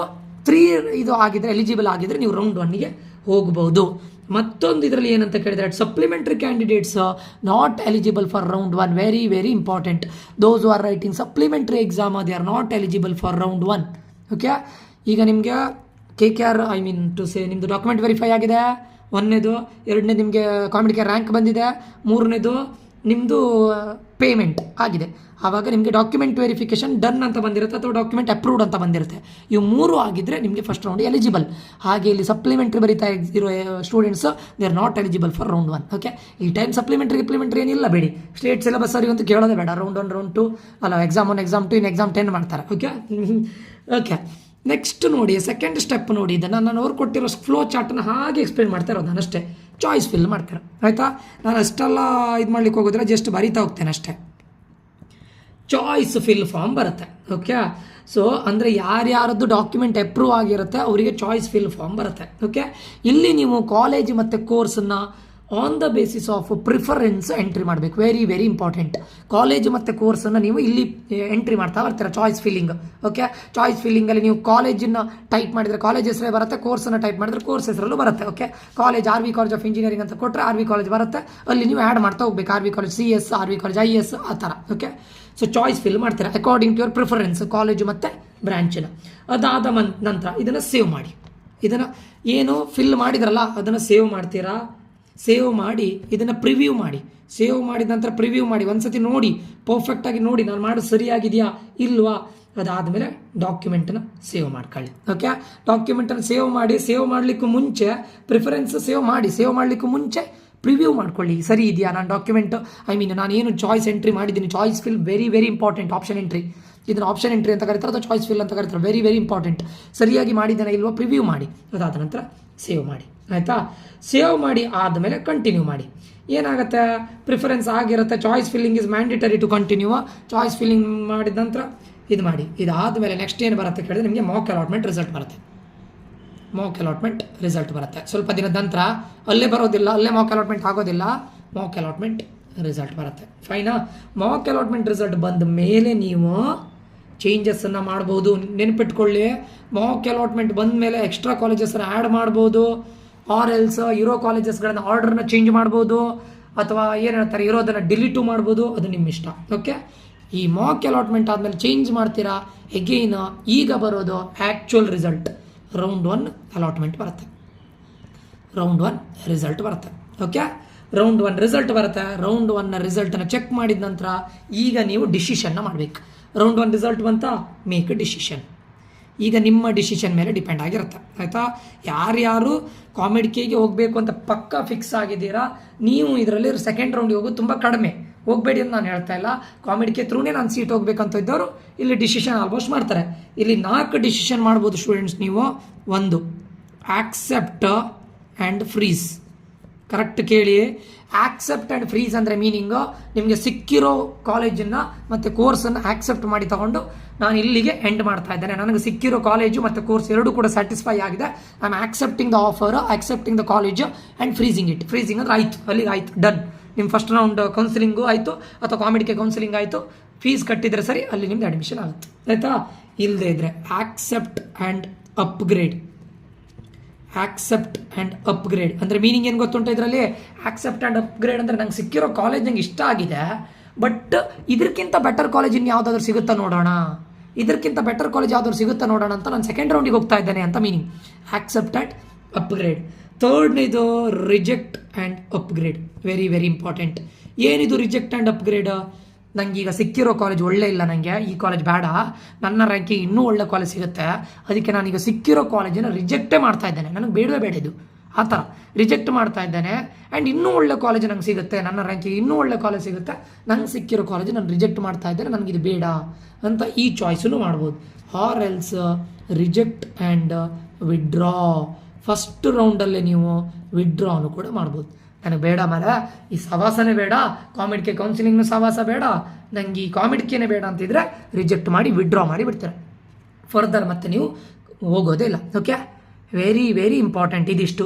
3 ಇದು ಆಗಿದ್ರೆ ಎಲಿಜಿಬಲ್ ಆಗಿದ್ರೆ ನೀವು ರೌಂಡ್ 1ಗೆ ಹೋಗ್ಬೋದು. ಮತ್ತೊಂದು ಇದರಲ್ಲಿ ಏನಂತ ಕೇಳಿದರೆ, supplementary candidates not eligible for round 1. Very very important. Those who are writing supplementary exam they are not eligible for round 1. Okay, ಈಗ ನಿಮಗೆ KKR ನಿಮ್ಮದು ಡಾಕ್ಯುಮೆಂಟ್ ವೆರಿಫೈ ಆಗಿದೆ 1ನೇದು, 2ನೇದು ನಿಮಗೆ ಕಾಮಿಡ್ಗೆ ರ್ಯಾಂಕ್ ಬಂದಿದೆ, 3ನೇದು ನಿಮ್ಮದು ಪೇಮೆಂಟ್ ಆಗಿದೆ. ಆವಾಗ ನಿಮಗೆ ಡಾಕ್ಯುಮೆಂಟ್ ವೆರಿಫಿಕೇಷನ್ ಡನ್ ಅಂತ ಬಂದಿರುತ್ತೆ ಅಥವಾ ಡಾಕ್ಯುಮೆಂಟ್ ಅಪ್ರೂವ್ಡ್ ಅಂತ ಬಂದಿರುತ್ತೆ. ಇವು 3 ಆಗಿದ್ದರೆ ನಿಮಗೆ ಫಸ್ಟ್ ರೌಂಡ್ ಎಲಿಜಿಬಲ್. ಹಾಗೆ ಇಲ್ಲಿ ಸಪ್ಲಿಮೆಂಟ್ರಿ ಬರೀತಾ ಇರೋ students they are not eligible for round 1. Okay, ಈ ಟೈಮ್ ಸಪ್ಲಿಮೆಂಟ್ರಿ ಏನಿಲ್ಲ ಬೇಡಿ, ಸ್ಟೇಟ್ ಸಿಲೆಬಸ್ ಅವರಿಗಂತೂ ಕೇಳೋದೇ ಬೇಡ. ರೌಂಡ್ 1 ರೌಂಡ್ 2 ಅಲ್ಲ, ಎಕ್ಸಾಮ್ 1 ಎಕ್ಸಾಮ್ 2 ಇನ್ನು ಎಕ್ಸಾಮ್ 10 ಮಾಡ್ತಾರೆ. ಓಕೆ ಓಕೆ, ನೆಕ್ಸ್ಟ್ ನೋಡಿ ಸೆಕೆಂಡ್ ಸ್ಟೆಪ್ ನೋಡಿ. ಇದನ್ನು ನಾನು ಅವ್ರು ಕೊಟ್ಟಿರೋ ಫ್ಲೋ ಚಾರ್ಟನ್ನು ಹಾಗೆ ಎಕ್ಸ್ಪ್ಲೇನ್ ಮಾಡ್ತಾ ಇರೋದು ನಾನು ಅಷ್ಟೇ. ಚಾಯ್ಸ್ ಫಿಲ್ ಮಾಡ್ತಾರೆ, ಆಯಿತಾ? ನಾನು ಅಷ್ಟೆಲ್ಲ ಇದು ಮಾಡ್ಲಿಕ್ಕೆ ಹೋಗೋದ್ರೆ ಜಸ್ಟ್ ಬರಿತಾ ಹೋಗ್ತೇನೆ ಅಷ್ಟೇ. ಚಾಯ್ಸ್ ಫಿಲ್ ಫಾರ್ಮ್ ಬರುತ್ತೆ. ಓಕೆ, ಸೊ ಅಂದರೆ ಯಾರ್ಯಾರದ್ದು ಡಾಕ್ಯುಮೆಂಟ್ ಅಪ್ರೂವ್ ಆಗಿರುತ್ತೆ ಅವರಿಗೆ ಚಾಯ್ಸ್ ಫಿಲ್ ಫಾರ್ಮ್ ಬರುತ್ತೆ. ಓಕೆ, ಇಲ್ಲಿ ನೀವು ಕಾಲೇಜ್ ಮತ್ತು ಕೋರ್ಸನ್ನು on the basis of preference entry ಮಾಡಬೇಕು. Very very important. ಕಾಲೇಜು ಮತ್ತು ಕೋರ್ಸನ್ನು ನೀವು ಇಲ್ಲಿ ಎಂಟ್ರಿ ಮಾಡ್ತಾ ಬರ್ತೀರ, ಚಾಯ್ಸ್ ಫಿಲ್ಲಿಂಗ್. ಓಕೆ, ಚಾಯ್ಸ್ ಫಿಲ್ಲಿಂಗಲ್ಲಿ ನೀವು ಕಾಲೇಜನ್ನು ಟೈಪ್ ಮಾಡಿದರೆ ಕಾಲೇಜ್ ಹೆಸರೇ ಬರುತ್ತೆ, ಕೋರ್ಸನ್ನು ಟೈಪ್ ಮಾಡಿದರೆ ಕೋರ್ಸ್ ಹೆಸರಲ್ಲೂ ಬರುತ್ತೆ. Okay, college RV college of engineering ಅಂತ ಕೊಟ್ಟರೆ RV ಕಾಲೇಜ್ ಬರುತ್ತೆ, ಅಲ್ಲಿ ನೀವು ಆ್ಯಡ್ ಮಾಡ್ತಾ ಹೋಗ್ಬೇಕು. RV college CS, RV college IS ಆ ಥರ. ಓಕೆ, ಸೊ ಚಾಯ್ಸ್ ಫಿಲ್ ಮಾಡ್ತೀರಾ according to your preference, college ಮತ್ತು ಬ್ರ್ಯಾಂಚಿನ. ಅದಾದ ನಂತರ ಇದನ್ನು ಸೇವ್ ಮಾಡಿ. ಇದನ್ನು ಏನು ಫಿಲ್ ಮಾಡಿದ್ರಲ್ಲ ಅದನ್ನು ಸೇವ್ ಮಾಡ್ತೀರಾ. ಸೇವ್ ಮಾಡಿ ಇದನ್ನು ಪ್ರಿವ್ಯೂ ಮಾಡಿ. ಸೇವ್ ಮಾಡಿದ ನಂತರ ಪ್ರಿವ್ಯೂ ಮಾಡಿ, ಒಂದ್ಸತಿ ನೋಡಿ, ಪರ್ಫೆಕ್ಟಾಗಿ ನೋಡಿ ನಾನು ಮಾಡೋದು ಸರಿಯಾಗಿದೆಯಾ ಇಲ್ವಾ. ಅದಾದಮೇಲೆ ಡಾಕ್ಯುಮೆಂಟನ್ನು ಸೇವ್ ಮಾಡ್ಕೊಳ್ಳಿ. ಓಕೆ, ಡಾಕ್ಯುಮೆಂಟನ್ನು ಸೇವ್ ಮಾಡಿ. ಸೇವ್ ಮಾಡಲಿಕ್ಕೂ ಮುಂಚೆ ಪ್ರಿಫರೆನ್ಸ್ ಸೇವ್ ಮಾಡಿ, ಸೇವ್ ಮಾಡಲಿಕ್ಕೂ ಮುಂಚೆ ಪ್ರಿವ್ಯೂ ಮಾಡ್ಕೊಳ್ಳಿ, ಸರಿ ಇದೆಯಾ ನಾನು ಡಾಕ್ಯುಮೆಂಟು ನಾನು ಏನು ಚಾಯ್ಸ್ ಎಂಟ್ರಿ ಮಾಡಿದ್ದೀನಿ. Choice fill very very important. Option entry, ಇದನ್ನು ಆಪ್ಷನ್ ಎಂಟ್ರಿ ಅಂತ ಕರೀತಾರೆ ಅಥವಾ ಚಾಯ್ಸ್ ಫಿಲ್ ಅಂತ ಕರೀತಾರೆ. Very very important. ಸರಿಯಾಗಿ ಮಾಡಿದ್ದೇನೆ ಇಲ್ವಾ ಪ್ರಿವ್ಯೂ ಮಾಡಿ, ಅದಾದ ನಂತರ ಸೇವ್ ಮಾಡಿ. ಆಯಿತಾ? ಸೇವ್ ಮಾಡಿ ಆದಮೇಲೆ ಕಂಟಿನ್ಯೂ ಮಾಡಿ. ಏನಾಗುತ್ತೆ, ಪ್ರಿಫರೆನ್ಸ್ ಆಗಿರುತ್ತೆ. Choice filling is mandatory to continue. Choice filling ಮಾಡಿದ ನಂತರ ಇದು ಮಾಡಿ. ಇದಾದಮೇಲೆ ನೆಕ್ಸ್ಟ್ ಏನು ಬರುತ್ತೆ ಕೇಳಿದ್ರೆ ನಿಮಗೆ ಮಾಕ್ ಅಲಾಟ್ಮೆಂಟ್ ರಿಸಲ್ಟ್ ಬರುತ್ತೆ. ಮಾಕ್ ಅಲಾಟ್ಮೆಂಟ್ ರಿಸಲ್ಟ್ ಬರುತ್ತೆ ಸ್ವಲ್ಪ ದಿನದ ನಂತರ. ಅಲ್ಲೇ ಬರೋದಿಲ್ಲ, ಅಲ್ಲೇ ಮಾಕ್ ಅಲಾಟ್ಮೆಂಟ್ ಆಗೋದಿಲ್ಲ, ಮಾಕ್ ಅಲಾಟ್ಮೆಂಟ್ ರಿಸಲ್ಟ್ ಬರುತ್ತೆ. ಫೈನಾ? ಮಾಕ್ ಅಲಾಟ್ಮೆಂಟ್ ರಿಸಲ್ಟ್ ಬಂದ ಮೇಲೆ ನೀವು ಚೇಂಜಸ್ಸನ್ನು ಮಾಡ್ಬೋದು. ನೆನಪಿಟ್ಕೊಳ್ಳಿ, ಮಾಕ್ ಅಲಾಟ್ಮೆಂಟ್ ಬಂದ ಮೇಲೆ ಎಕ್ಸ್ಟ್ರಾ ಕಾಲೇಜಸ್ಸನ್ನು ಆ್ಯಡ್ ಮಾಡ್ಬೋದು, ಆರ್ ಎಲ್ಸ್ ಇರೋ ಕಾಲೇಜಸ್ಗಳನ್ನು ಆರ್ಡ್ರನ್ನ ಚೇಂಜ್ ಮಾಡ್ಬೋದು, ಅಥವಾ ಏನು ಹೇಳ್ತಾರೆ ಇರೋದನ್ನು ಡಿಲೀಟು ಮಾಡ್ಬೋದು, ಅದು ನಿಮ್ಮ ಇಷ್ಟ. ಓಕೆ, ಈ ಮಾಕ್ ಅಲಾಟ್ಮೆಂಟ್ ಆದಮೇಲೆ ಚೇಂಜ್ ಮಾಡ್ತೀರಾ. ಎಗೈನ್ ಈಗ ಬರೋದು ಆ್ಯಕ್ಚುಯಲ್ ರಿಸಲ್ಟ್. ರೌಂಡ್ 1 ಅಲಾಟ್ಮೆಂಟ್ ಬರುತ್ತೆ, ರೌಂಡ್ 1 ರಿಸಲ್ಟ್ ಬರುತ್ತೆ. ಓಕೆ, ರೌಂಡ್ 1 ರಿಸಲ್ಟ್ ಬರುತ್ತೆ. ರೌಂಡ್ 1ನ ರಿಸಲ್ಟನ್ನು ಚೆಕ್ ಮಾಡಿದ ನಂತರ ಈಗ ನೀವು ಡಿಸಿಷನ್ನ ಮಾಡಬೇಕು. ರೌಂಡ್ 1 ರಿಸಲ್ಟ್ ಬಂತ, ಮೇಕ್ ಡಿಸಿಷನ್. ಈಗ ನಿಮ್ಮ ಡಿಸಿಷನ್ ಮೇಲೆ ಡಿಪೆಂಡ್ ಆಗಿರುತ್ತೆ. ಆಯಿತಾ? ಯಾರ್ಯಾರು ಕಾಮಿಡ್ ಕೆಗೆ ಹೋಗಬೇಕು ಅಂತ ಪಕ್ಕಾ ಫಿಕ್ಸ್ ಆಗಿದ್ದೀರಾ, ನೀವು ಇದರಲ್ಲಿ ಸೆಕೆಂಡ್ ರೌಂಡಿಗೆ ಹೋಗೋದು ತುಂಬ ಕಡಿಮೆ. ಹೋಗಬೇಡಿ ಅಂತ ನಾನು ಹೇಳ್ತಾ ಇಲ್ಲ. ಕಾಮಿಡ್ ಕೆ ಥ್ರೂನೇ ನಾನು ಸೀಟ್ ಹೋಗ್ಬೇಕಂತ ಇದ್ದವರು ಇಲ್ಲಿ ಡಿಸಿಷನ್ ಆಲ್ಮೋಸ್ಟ್ ಮಾಡ್ತಾರೆ. ಇಲ್ಲಿ 4 ಡಿಸಿಷನ್ ಮಾಡ್ಬೋದು ಸ್ಟೂಡೆಂಟ್ಸ್ ನೀವು. 1 ಆಕ್ಸೆಪ್ಟ್ ಆ್ಯಂಡ್ ಫ್ರೀಸ್. ಕರೆಕ್ಟ್ ಕೇಳಿ, ಆಕ್ಸೆಪ್ಟ್ ಆ್ಯಂಡ್ ಫ್ರೀಸ್ ಅಂದರೆ ಮೀನಿಂಗು ನಿಮಗೆ ಸಿಕ್ಕಿರೋ ಕಾಲೇಜನ್ನು ಮತ್ತು ಕೋರ್ಸನ್ನು ಆಕ್ಸೆಪ್ಟ್ ಮಾಡಿ ತಗೊಂಡು ನಾನು ಇಲ್ಲಿಗೆ ಎಂಡ್ ಮಾಡ್ತಾ ಇದ್ದೇನೆ. ನನಗೆ ಸಿಕ್ಕಿರೋ ಕಾಲೇಜು ಮತ್ತು ಕೋರ್ಸ್ ಎರಡೂ ಕೂಡ ಸ್ಯಾಟಿಸ್ಫೈ ಆಗಿದೆ. I am accepting the offer, accepting the college and freezing it. Freezing ಅಂದರೆ ಆಯಿತು, ಅಲ್ಲಿಗೆ ಆಯಿತು, ಡನ್. ನಿಮ್ಮ ಫಸ್ಟ್ ರೌಂಡ್ ಕೌನ್ಸಿಲಿಂಗು ಆಯಿತು ಅಥವಾ ಕಾಮಿಡ್ಗೆ ಕೌನ್ಸಿಲಿಂಗ್ ಆಯಿತು, ಫೀಸ್ ಕಟ್ಟಿದರೆ ಸರಿ, ಅಲ್ಲಿ ನಿಮ್ದು ಅಡ್ಮಿಷನ್ ಆಗುತ್ತೆ. ಆಯಿತಾ? ಇಲ್ಲದೇ ಇದ್ದರೆ accept and upgrade. Accept and upgrade ಅಂದರೆ ಮೀನಿಂಗ್ ಏನು ಗೊತ್ತುಂಟು ಇದರಲ್ಲಿ? ಆಕ್ಸೆಪ್ಟ್ ಆ್ಯಂಡ್ ಅಪ್ಗ್ರೇಡ್ ಅಂದರೆ ನಂಗೆ ಸಿಕ್ಕಿರೋ ಕಾಲೇಜ್ ನಂಗೆ ಇಷ್ಟ ಆಗಿದೆ, ಬಟ್ ಇದಕ್ಕಿಂತ ಬೆಟರ್ ಕಾಲೇಜ್ ಇನ್ನು ಯಾವುದಾದ್ರೂ ಸಿಗುತ್ತಾ ನೋಡೋಣ, ಇದಕ್ಕಿಂತ ಬೆಟರ್ ಕಾಲೇಜ್ ಯಾವ್ದಾದ್ರು ಸಿಗುತ್ತಾ ನೋಡೋಣ ಅಂತ ನಾನು ಸೆಕೆಂಡ್ ರೌಂಡಿಗೆ ಹೋಗ್ತಾ ಇದ್ದೇನೆ ಅಂತ ಮೀನಿಂಗ್. Accept and upgrade. ಥರ್ಡ್ನೇದು reject and upgrade. Very very important. ಏನಿದು ರಿಜೆಕ್ಟ್ ಆ್ಯಂಡ್ ಅಪ್ಗ್ರೇಡ್? ನನಗೆ ಈಗ ಸಿಕ್ಕಿರೋ ಕಾಲೇಜ್ ಒಳ್ಳೆ ಇಲ್ಲ, ನನಗೆ ಈ ಕಾಲೇಜ್ ಬೇಡ, ನನ್ನ ರ್ಯಾಂಕಿಂಗ್ ಇನ್ನೂ ಒಳ್ಳೆ ಕಾಲೇಜ್ ಸಿಗುತ್ತೆ, ಅದಕ್ಕೆ ನಾನೀಗ ಸಿಕ್ಕಿರೋ ಕಾಲೇಜನ್ನು ರಿಜೆಕ್ಟೇ ಮಾಡ್ತಾ ಇದ್ದೇನೆ, ನನಗೆ ಬೇಡವೇ ಬೇಡ ಇದು. ಆ ಥರ ರಿಜೆಕ್ಟ್ ಮಾಡ್ತಾ ಇದ್ದೇನೆ ಆ್ಯಂಡ್ ಇನ್ನೂ ಒಳ್ಳೆ ಕಾಲೇಜ್ ನಂಗೆ ಸಿಗುತ್ತೆ, ನನ್ನ ರ್ಯಾಂಕಿಗೆ ಇನ್ನೂ ಒಳ್ಳೆ ಕಾಲೇಜ್ ಸಿಗುತ್ತೆ, ನಂಗೆ ಸಿಕ್ಕಿರೋ ಕಾಲೇಜ್ ನಾನು ರಿಜೆಕ್ಟ್ ಮಾಡ್ತಾ ಇದ್ದೇನೆ, ನನಗಿದು ಬೇಡ ಅಂತ ಈ ಚಾಯ್ಸನ್ನು ಮಾಡ್ಬೋದು. Or else reject and withdraw, first ರೌಂಡಲ್ಲೇ ನೀವು ವಿಡ್ರಾನು ಕೂಡ ಮಾಡ್ಬೋದು. ನನಗೆ ಬೇಡ ಮರ, ಈ ಸವಾಸನೇ ಬೇಡ, ಕಾಮಿಡ್ಕೆ ಕೌನ್ಸಿಲಿಂಗ್ನು ಸವಾಸ ಬೇಡ, ನನಗೆ ಈ ಕಾಮಿಡ್ಕೆನೇ ಬೇಡ ಅಂತಿದ್ರೆ ರಿಜೆಕ್ಟ್ ಮಾಡಿ ವಿಡ್ರಾ ಮಾಡಿ ಬಿಡ್ತಾರೆ. ಫರ್ದರ್ ಮತ್ತೆ ನೀವು ಹೋಗೋದೇ ಇಲ್ಲ. ಓಕೆ, ವೆರಿ ವೆರಿ ಇಂಪಾರ್ಟೆಂಟ್ ಇದಿಷ್ಟು.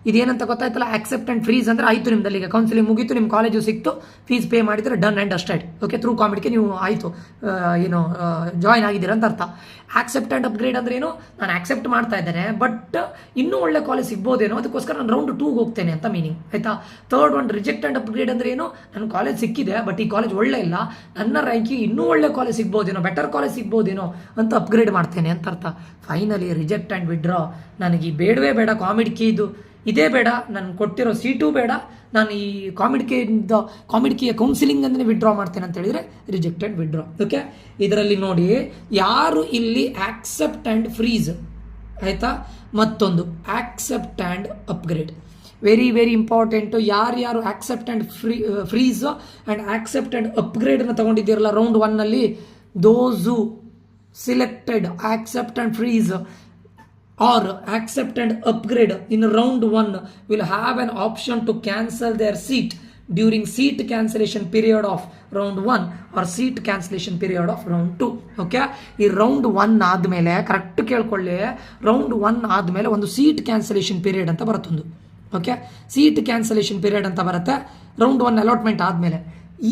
ಇದೇನಂತ ಗೊತ್ತಾಯ್ತಲ್ಲ, ಆಕ್ಸೆಪ್ಟ್ ಆ್ಯಂಡ್ ಫ್ರೀಸ್ ಅಂದರೆ ಆಯಿತು ನಿಮ್ದಲ್ಲಿ, ಈಗ ಕೌನ್ಸಿಲಿಂಗ್ ಮುಗೀತು, ನಿಮ್ಮ ಕಾಲೇಜು ಸಿಕ್ತು, ಫೀಸ್ ಪೇ ಮಾಡಿದರೆ ಡನ್ ಆ್ಯಂಡ್ ಅಷ್ಟೇ. ಓಕೆ, ಥ್ರೂ ಕಾಮಿಡ್ಗೆ ನೀವು ಆಯಿತು ಏನು ಜಾಯ್ನ್ ಆಗಿದ್ದೀರ ಅಂತ ಅರ್ಥ. ಆಕ್ಸೆಪ್ಟ್ ಆ್ಯಂಡ್ ಅಪ್ಗ್ರೇಡ್ ಅಂದ್ರೆ ಏನು, ನಾನು ಆಕ್ಸೆಪ್ಟ್ ಮಾಡ್ತಾ ಇದ್ದೇನೆ ಬಟ್ ಇನ್ನೂ ಒಳ್ಳೆ ಕಾಲೇಜ್ ಸಿಗ್ಬೋದೇನೋ, ಅದಕ್ಕೋಸ್ಕರ ನಾನು ರೌಂಡ್ 2ಗೆ ಹೋಗ್ತೇನೆ ಅಂತ ಮೀನಿಂಗ್ ಆಯಿತಾ. Third one reject and upgrade ಅಂದ್ರೆ ಏನು, ನನ್ನ ಕಾಲೇಜ್ ಸಿಕ್ಕಿದೆ ಬಟ್ ಈ ಕಾಲೇಜ್ ಒಳ್ಳೆ ಇಲ್ಲ, ನನ್ನ ರ್ಯಾಂಕಿಗೆ ಇನ್ನೂ ಒಳ್ಳೆ ಕಾಲೇಜ್ ಸಿಗ್ಬೋದೇನೋ, ಬೆಟರ್ ಕಾಲೇಜ್ ಸಿಗ್ಬೋದೇನೋ ಅಂತ ಅಪ್ಗ್ರೇಡ್ ಮಾಡ್ತೇನೆ ಅಂತ ಅರ್ಥ. ಫೈನಲಿ ರಿಜೆಕ್ಟ್ ಆ್ಯಂಡ್ ವಿಡ್ರಾ, ನನಗೆ ಈ ಬೇಡವೇ ಬೇಡ, ಕಾಮಿಡ್ಕಿ ಇದೇ ಬೇಡ, ನಾನು ಕೊಟ್ಟಿರೋ ಸೀಟು ಬೇಡ, ನಾನು ಈ ಕಾಮಿಡ್ಕಿಯ ಕೌನ್ಸಿಲಿಂಗ್ ಅಂದರೆ ವಿಡ್ರಾ ಮಾಡ್ತೇನೆ ಅಂತ ಹೇಳಿದರೆ ರಿಜೆಕ್ಟ್ ಆ್ಯಂಡ್ ವಿಡ್ರಾ. ಓಕೆ, ಇದರಲ್ಲಿ ನೋಡಿ ಯಾರು ಇಲ್ಲಿ ಆಕ್ಸೆಪ್ಟ್ ಆ್ಯಂಡ್ ಫ್ರೀಸ್ ಆಯಿತಾ, ಮತ್ತೊಂದು accept and upgrade, very very important. ಯಾರ್ಯಾರು accept and freeze and accept and ಅಪ್ಗ್ರೇಡನ್ನು ತೊಗೊಂಡಿದ್ದೀರಲ್ಲ ರೌಂಡ್ 1ನಲ್ಲಿ, those selected accept and freeze or accept and upgrade in round 1 will have an option to cancel their seat during seat cancellation period of round 1 or seat cancellation period of round 2. Okay, ಈ ರೌಂಡ್ 1 ಆದಮೇಲೆ ಕರೆಕ್ಟ್ ಕೇಳ್ಕೊಳ್ಳಿ, ರೌಂಡ್ 1 ಆದಮೇಲೆ ಒಂದು ಸೀಟ್ ಕ್ಯಾನ್ಸಲೇಷನ್ ಪೀರಿಯಡ್ ಅಂತ ಬರುತ್ತೊಂದು. ಓಕೆ, ಸೀಟ್ ಕ್ಯಾನ್ಸಲೇಷನ್ ಪೀರಿಯಡ್ ಅಂತ ಬರುತ್ತೆ ರೌಂಡ್ 1 ಅಲಾಟ್ಮೆಂಟ್ ಆದಮೇಲೆ.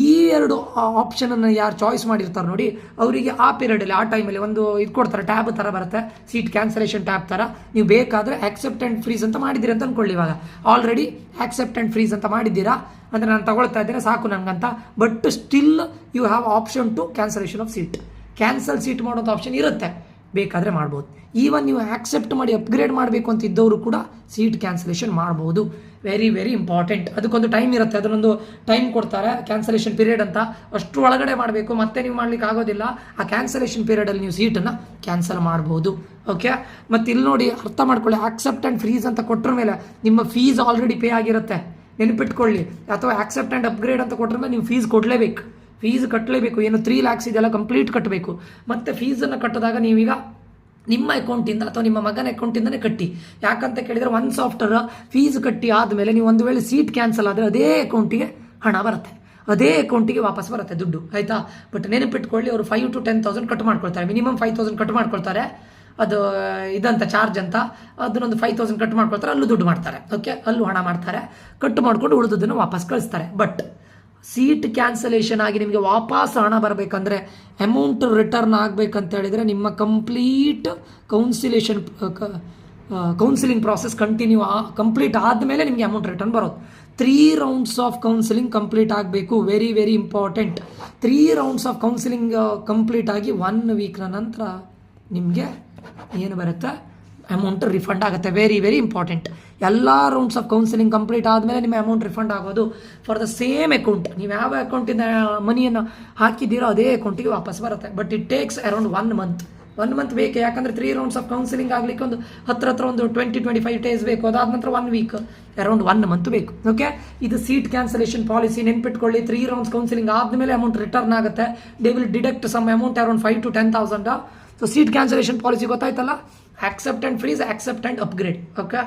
ಈ ಎರಡು ಆಪ್ಷನನ್ನು ಯಾರು ಚಾಯ್ಸ್ ಮಾಡಿರ್ತಾರೆ ನೋಡಿ, ಅವರಿಗೆ ಆ ಪೀರಿಯಡಲ್ಲಿ ಆ ಟೈಮಲ್ಲಿ ಒಂದು ಇದು ಕೊಡ್ತಾರೆ, ಟ್ಯಾಬ್ ಥರ ಬರುತ್ತೆ, ಸೀಟ್ ಕ್ಯಾನ್ಸಲೇಷನ್ ಟ್ಯಾಬ್ ಥರ. ನೀವು ಬೇಕಾದರೆ ಆಕ್ಸೆಪ್ಟ್ ಆ್ಯಂಡ್ ಫ್ರೀಸ್ ಅಂತ ಮಾಡಿದ್ದೀರಿ ಅಂತ ಅಂದ್ಕೊಳ್ಳಿ, ಇವಾಗ ಆಲ್ರೆಡಿ ಆಕ್ಸೆಪ್ಟ್ ಆ್ಯಂಡ್ ಫ್ರೀಸ್ ಅಂತ ಮಾಡಿದ್ದೀರಾ ಅಂದರೆ ನಾನು ತಗೊಳ್ತಾ ಇದ್ದೇನೆ ಸಾಕು ನನಗಂತ, but still you have option to cancellation of seat, cancel seat ಮಾಡೋದು ಆಪ್ಷನ್ ಇರುತ್ತೆ, ಬೇಕಾದರೆ ಮಾಡ್ಬೋದು. ಈವನ್ ನೀವು ಆಕ್ಸೆಪ್ಟ್ ಮಾಡಿ ಅಪ್ಗ್ರೇಡ್ ಮಾಡಬೇಕು ಅಂತ ಇದ್ದವರು ಕೂಡ ಸೀಟ್ ಕ್ಯಾನ್ಸಲೇಷನ್ ಮಾಡ್ಬೋದು. Very very important. ಅದಕ್ಕೊಂದು ಟೈಮ್ ಇರುತ್ತೆ, ಅದನ್ನೊಂದು ಟೈಮ್ ಕೊಡ್ತಾರೆ ಕ್ಯಾನ್ಸಲೇಷನ್ ಪೀರಿಯಡ್ ಅಂತ, ಅಷ್ಟು ಒಳಗಡೆ ಮಾಡಬೇಕು, ಮತ್ತೆ ನೀವು ಮಾಡ್ಲಿಕ್ಕೆ ಆಗೋದಿಲ್ಲ. ಆ ಕ್ಯಾನ್ಸಲೇಷನ್ ಪೀರಿಯಡಲ್ಲಿ ನೀವು ಸೀಟನ್ನು ಕ್ಯಾನ್ಸಲ್ ಮಾಡ್ಬೋದು. ಓಕೆ, ಮತ್ತು ಇಲ್ಲಿ ನೋಡಿ ಅರ್ಥ ಮಾಡ್ಕೊಳ್ಳಿ, ಆಕ್ಸೆಪ್ಟ್ ಆ್ಯಂಡ್ ಫ್ರೀಸ್ ಅಂತ ಕೊಟ್ಟರ ಮೇಲೆ ನಿಮ್ಮ ಫೀಸ್ ಆಲ್ರೆಡಿ ಪೇ ಆಗಿರುತ್ತೆ, ನೆನಪಿಟ್ಕೊಳ್ಳಿ. ಅಥವಾ ಆಕ್ಸೆಪ್ಟ್ ಆ್ಯಂಡ್ ಅಪ್ಗ್ರೇಡ್ ಅಂತ ಕೊಟ್ಟರ ಮೇಲೆ ನೀವು ಫೀಸ್ ಕೊಡಲೇಬೇಕು, ಫೀಸ್ ಕಟ್ಟಲೇಬೇಕು. ಏನು 3 lakhs ಇದೆಲ್ಲ ಕಂಪ್ಲೀಟ್ ಕಟ್ಟಬೇಕು. ಮತ್ತು ಫೀಸನ್ನು ಕಟ್ಟಿದಾಗ ನೀವೀಗ ನಿಮ್ಮ ಅಕೌಂಟಿಂದ ಅಥವಾ ನಿಮ್ಮ ಮಗನ ಅಕೌಂಟಿಂದನೇ ಕಟ್ಟಿ. ಯಾಕಂತ ಕೇಳಿದರೆ ಒನ್ಸ್ ಆಫ್ಟರ್ ಫೀಸ್ ಕಟ್ಟಿ ಆದಮೇಲೆ ನೀವು ಒಂದು ವೇಳೆ ಸೀಟ್ ಕ್ಯಾನ್ಸಲ್ ಆದರೆ ಅದೇ ಅಕೌಂಟಿಗೆ ಹಣ ಬರುತ್ತೆ, ಅದೇ ಅಕೌಂಟಿಗೆ ವಾಪಸ್ ಬರುತ್ತೆ ದುಡ್ಡು, ಆಯಿತಾ. ಬಟ್ ನೆನಪಿಟ್ಕೊಳ್ಳಿ, ಅವರು 5,000 to 10,000 ಕಟ್ ಮಾಡ್ಕೊಳ್ತಾರೆ, ಮಿನಿಮಮ್ 5,000 ಕಟ್ ಮಾಡ್ಕೊಳ್ತಾರೆ. ಅದು ಇದಂತ ಚಾರ್ಜ್ ಅಂತ, ಅದನ್ನೊಂದು 5,000 ಕಟ್ ಮಾಡ್ಕೊಳ್ತಾರೆ, ಅಲ್ಲೂ ದುಡ್ಡು ಮಾಡ್ತಾರೆ. ಓಕೆ, ಅಲ್ಲೂ ಹಣ ಮಾಡ್ತಾರೆ, ಕಟ್ ಮಾಡಿಕೊಂಡು ಉಳಿದದನ್ನು ವಾಪಸ್ ಕಳಿಸ್ತಾರೆ. ಬಟ್ ಸೀಟ್ ಕ್ಯಾನ್ಸಲೇಷನ್ ಆಗಿ ನಿಮಗೆ ವಾಪಸ್ ಹಣ ಬರಬೇಕಂದ್ರೆ, ಅಮೌಂಟ್ ರಿಟರ್ನ್ ಆಗಬೇಕಂತ ಹೇಳಿದರೆ ನಿಮ್ಮ ಕಂಪ್ಲೀಟ್ ಕೌನ್ಸಿಲಿಂಗ್ ಪ್ರಾಸೆಸ್ ಕಂಪ್ಲೀಟ್ ಆದಮೇಲೆ ನಿಮಗೆ ಅಮೌಂಟ್ ರಿಟರ್ನ್ ಬರೋದು. 3 rounds ಆಫ್ ಕೌನ್ಸಿಲಿಂಗ್ ಕಂಪ್ಲೀಟ್ ಆಗಬೇಕು. Very very important. 3 rounds of counselling complete ಆಗಿ 1 week ನಂತರ ನಿಮಗೆ ಏನು ಬರುತ್ತೆ, ಅಮೌಂಟ್ ರಿಫಂಡ್ ಆಗುತ್ತೆ. Very very important. ಎಲ್ಲ ರೌಂಡ್ಸ್ ಆಫ್ ಕೌನ್ಸಿಲಿಂಗ್ ಕಂಪ್ಲೀಟ್ ಆದಮೇಲೆ ನಿಮ್ಮ ಅಮೌಂಟ್ ರಿಫಂಡ್ ಆಗೋದು ಫಾರ್ ದ ಸೇಮ್ ಅಕೌಂಟ್. ನೀವು ಯಾವ ಅಕೌಂಟಿಂದ ಮನಿಯನ್ನು ಹಾಕಿದ್ದೀರೋ ಅದೇ ಅಕೌಂಟಿಗೆ ವಾಪಸ್ ಬರುತ್ತೆ. But it takes around 1 month. 1 month ಬೇಕು, ಯಾಕಂದರೆ 3 rounds ಆಫ್ ಕೌನ್ಸಿಲಿಂಗ್ ಆಗಲಿಕ್ಕೆ ಒಂದು ಹತ್ರ ಒಂದು 20-25 days ಬೇಕು. ಅದಾದ ನಂತರ 1 week, ಅರೌಂಡ್ 1 month ಬೇಕು. ಓಕೆ, ಇದು ಸೀಟ್ ಕ್ಯಾನ್ಸಲೇಷನ್ ಪಾಲಿಸಿ, ನೆನ್ಪಿಟ್ಕೊಳ್ಳಿ. 3 rounds ಕೌನ್ಸಿಲಿಂಗ್ ಆದಮೇಲೆ ಅಮೌಂಟ್ ರಿಟರ್ನ್ ಆಗುತ್ತೆ. They will deduct some amount around 5,000 to 10,000. So seat cancellation policy ಗೊತ್ತಾಯ್ತಲ್ಲ, accept and freeze, accept and upgrade. Okay,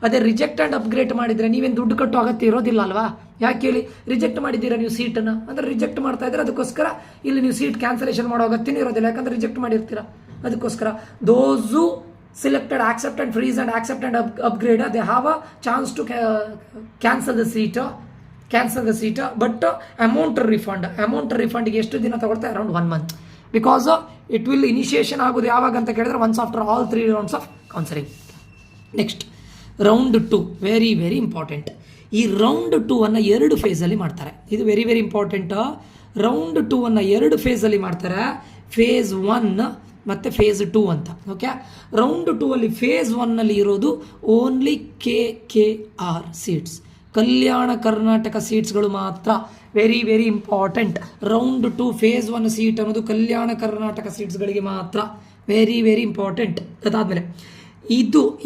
ಅದೇ ರಿಜೆಕ್ಟ್ ಆ್ಯಂಡ್ ಅಪ್ಗ್ರೇಡ್ ಮಾಡಿದರೆ ನೀವೇನು ದುಡ್ಡು ಕಟ್ಟೋ ಅಗತ್ಯ ಇರೋದಿಲ್ಲ ಅಲ್ವಾ. ಯಾಕೆ ಹೇಳಿ, ರಿಜೆಕ್ಟ್ ಮಾಡಿದ್ದೀರಾ ನೀವು ಸೀಟನ್ನು, ಅಂದರೆ ರಿಜೆಕ್ಟ್ ಮಾಡ್ತಾ ಇದ್ರೆ ಅದಕ್ಕೋಸ್ಕರ ಇಲ್ಲಿ ನೀವು ಸೀಟ್ ಕ್ಯಾನ್ಸಲೇಷನ್ ಮಾಡೋ ಅಗತ್ಯನೇ ಇರೋದಿಲ್ಲ, ಯಾಕಂದರೆ ರಿಜೆಕ್ಟ್ ಮಾಡಿರ್ತೀರಾ. ಅದಕ್ಕೋಸ್ಕರ those selected accept and freeze and accept and upgrade, they have a chance to cancel the seat, but amount refund ಗೆ ಎಷ್ಟು ದಿನ ತಗೊಳ್ತಾರೆ, around 1 month. Because it will initiation ಆಗೋದು ಯಾವಾಗ ಅಂತ ಕೇಳಿದ್ರೆ once after all 3 rounds of counselling. Next round 2, very very important. ಈ ರೌಂಡ್ 2 2 ಫೇಸಲ್ಲಿ ಮಾಡ್ತಾರೆ. ಇದು ವೆರಿ ವೆರಿ ಇಂಪಾರ್ಟೆಂಟ್. ರೌಂಡ್ 2 2 ಫೇಸಲ್ಲಿ ಮಾಡ್ತಾರೆ, ಫೇಸ್ 1 ಮತ್ತು ಫೇಸ್ 2 ಅಂತ. ಓಕೆ, ರೌಂಡ್ 2 ಫೇಸ್ 1 ಇರೋದು only KKR seats, Kalyana Karnataka ಸೀಟ್ಸ್ಗಳು ಮಾತ್ರ. Very very important. Round 2 phase 1 seat ಅನ್ನೋದು ಕಲ್ಯಾಣ ಕರ್ನಾಟಕ ಸೀಟ್ಸ್ಗಳಿಗೆ ಮಾತ್ರ. Very very important. ಅದಾದಮೇಲೆ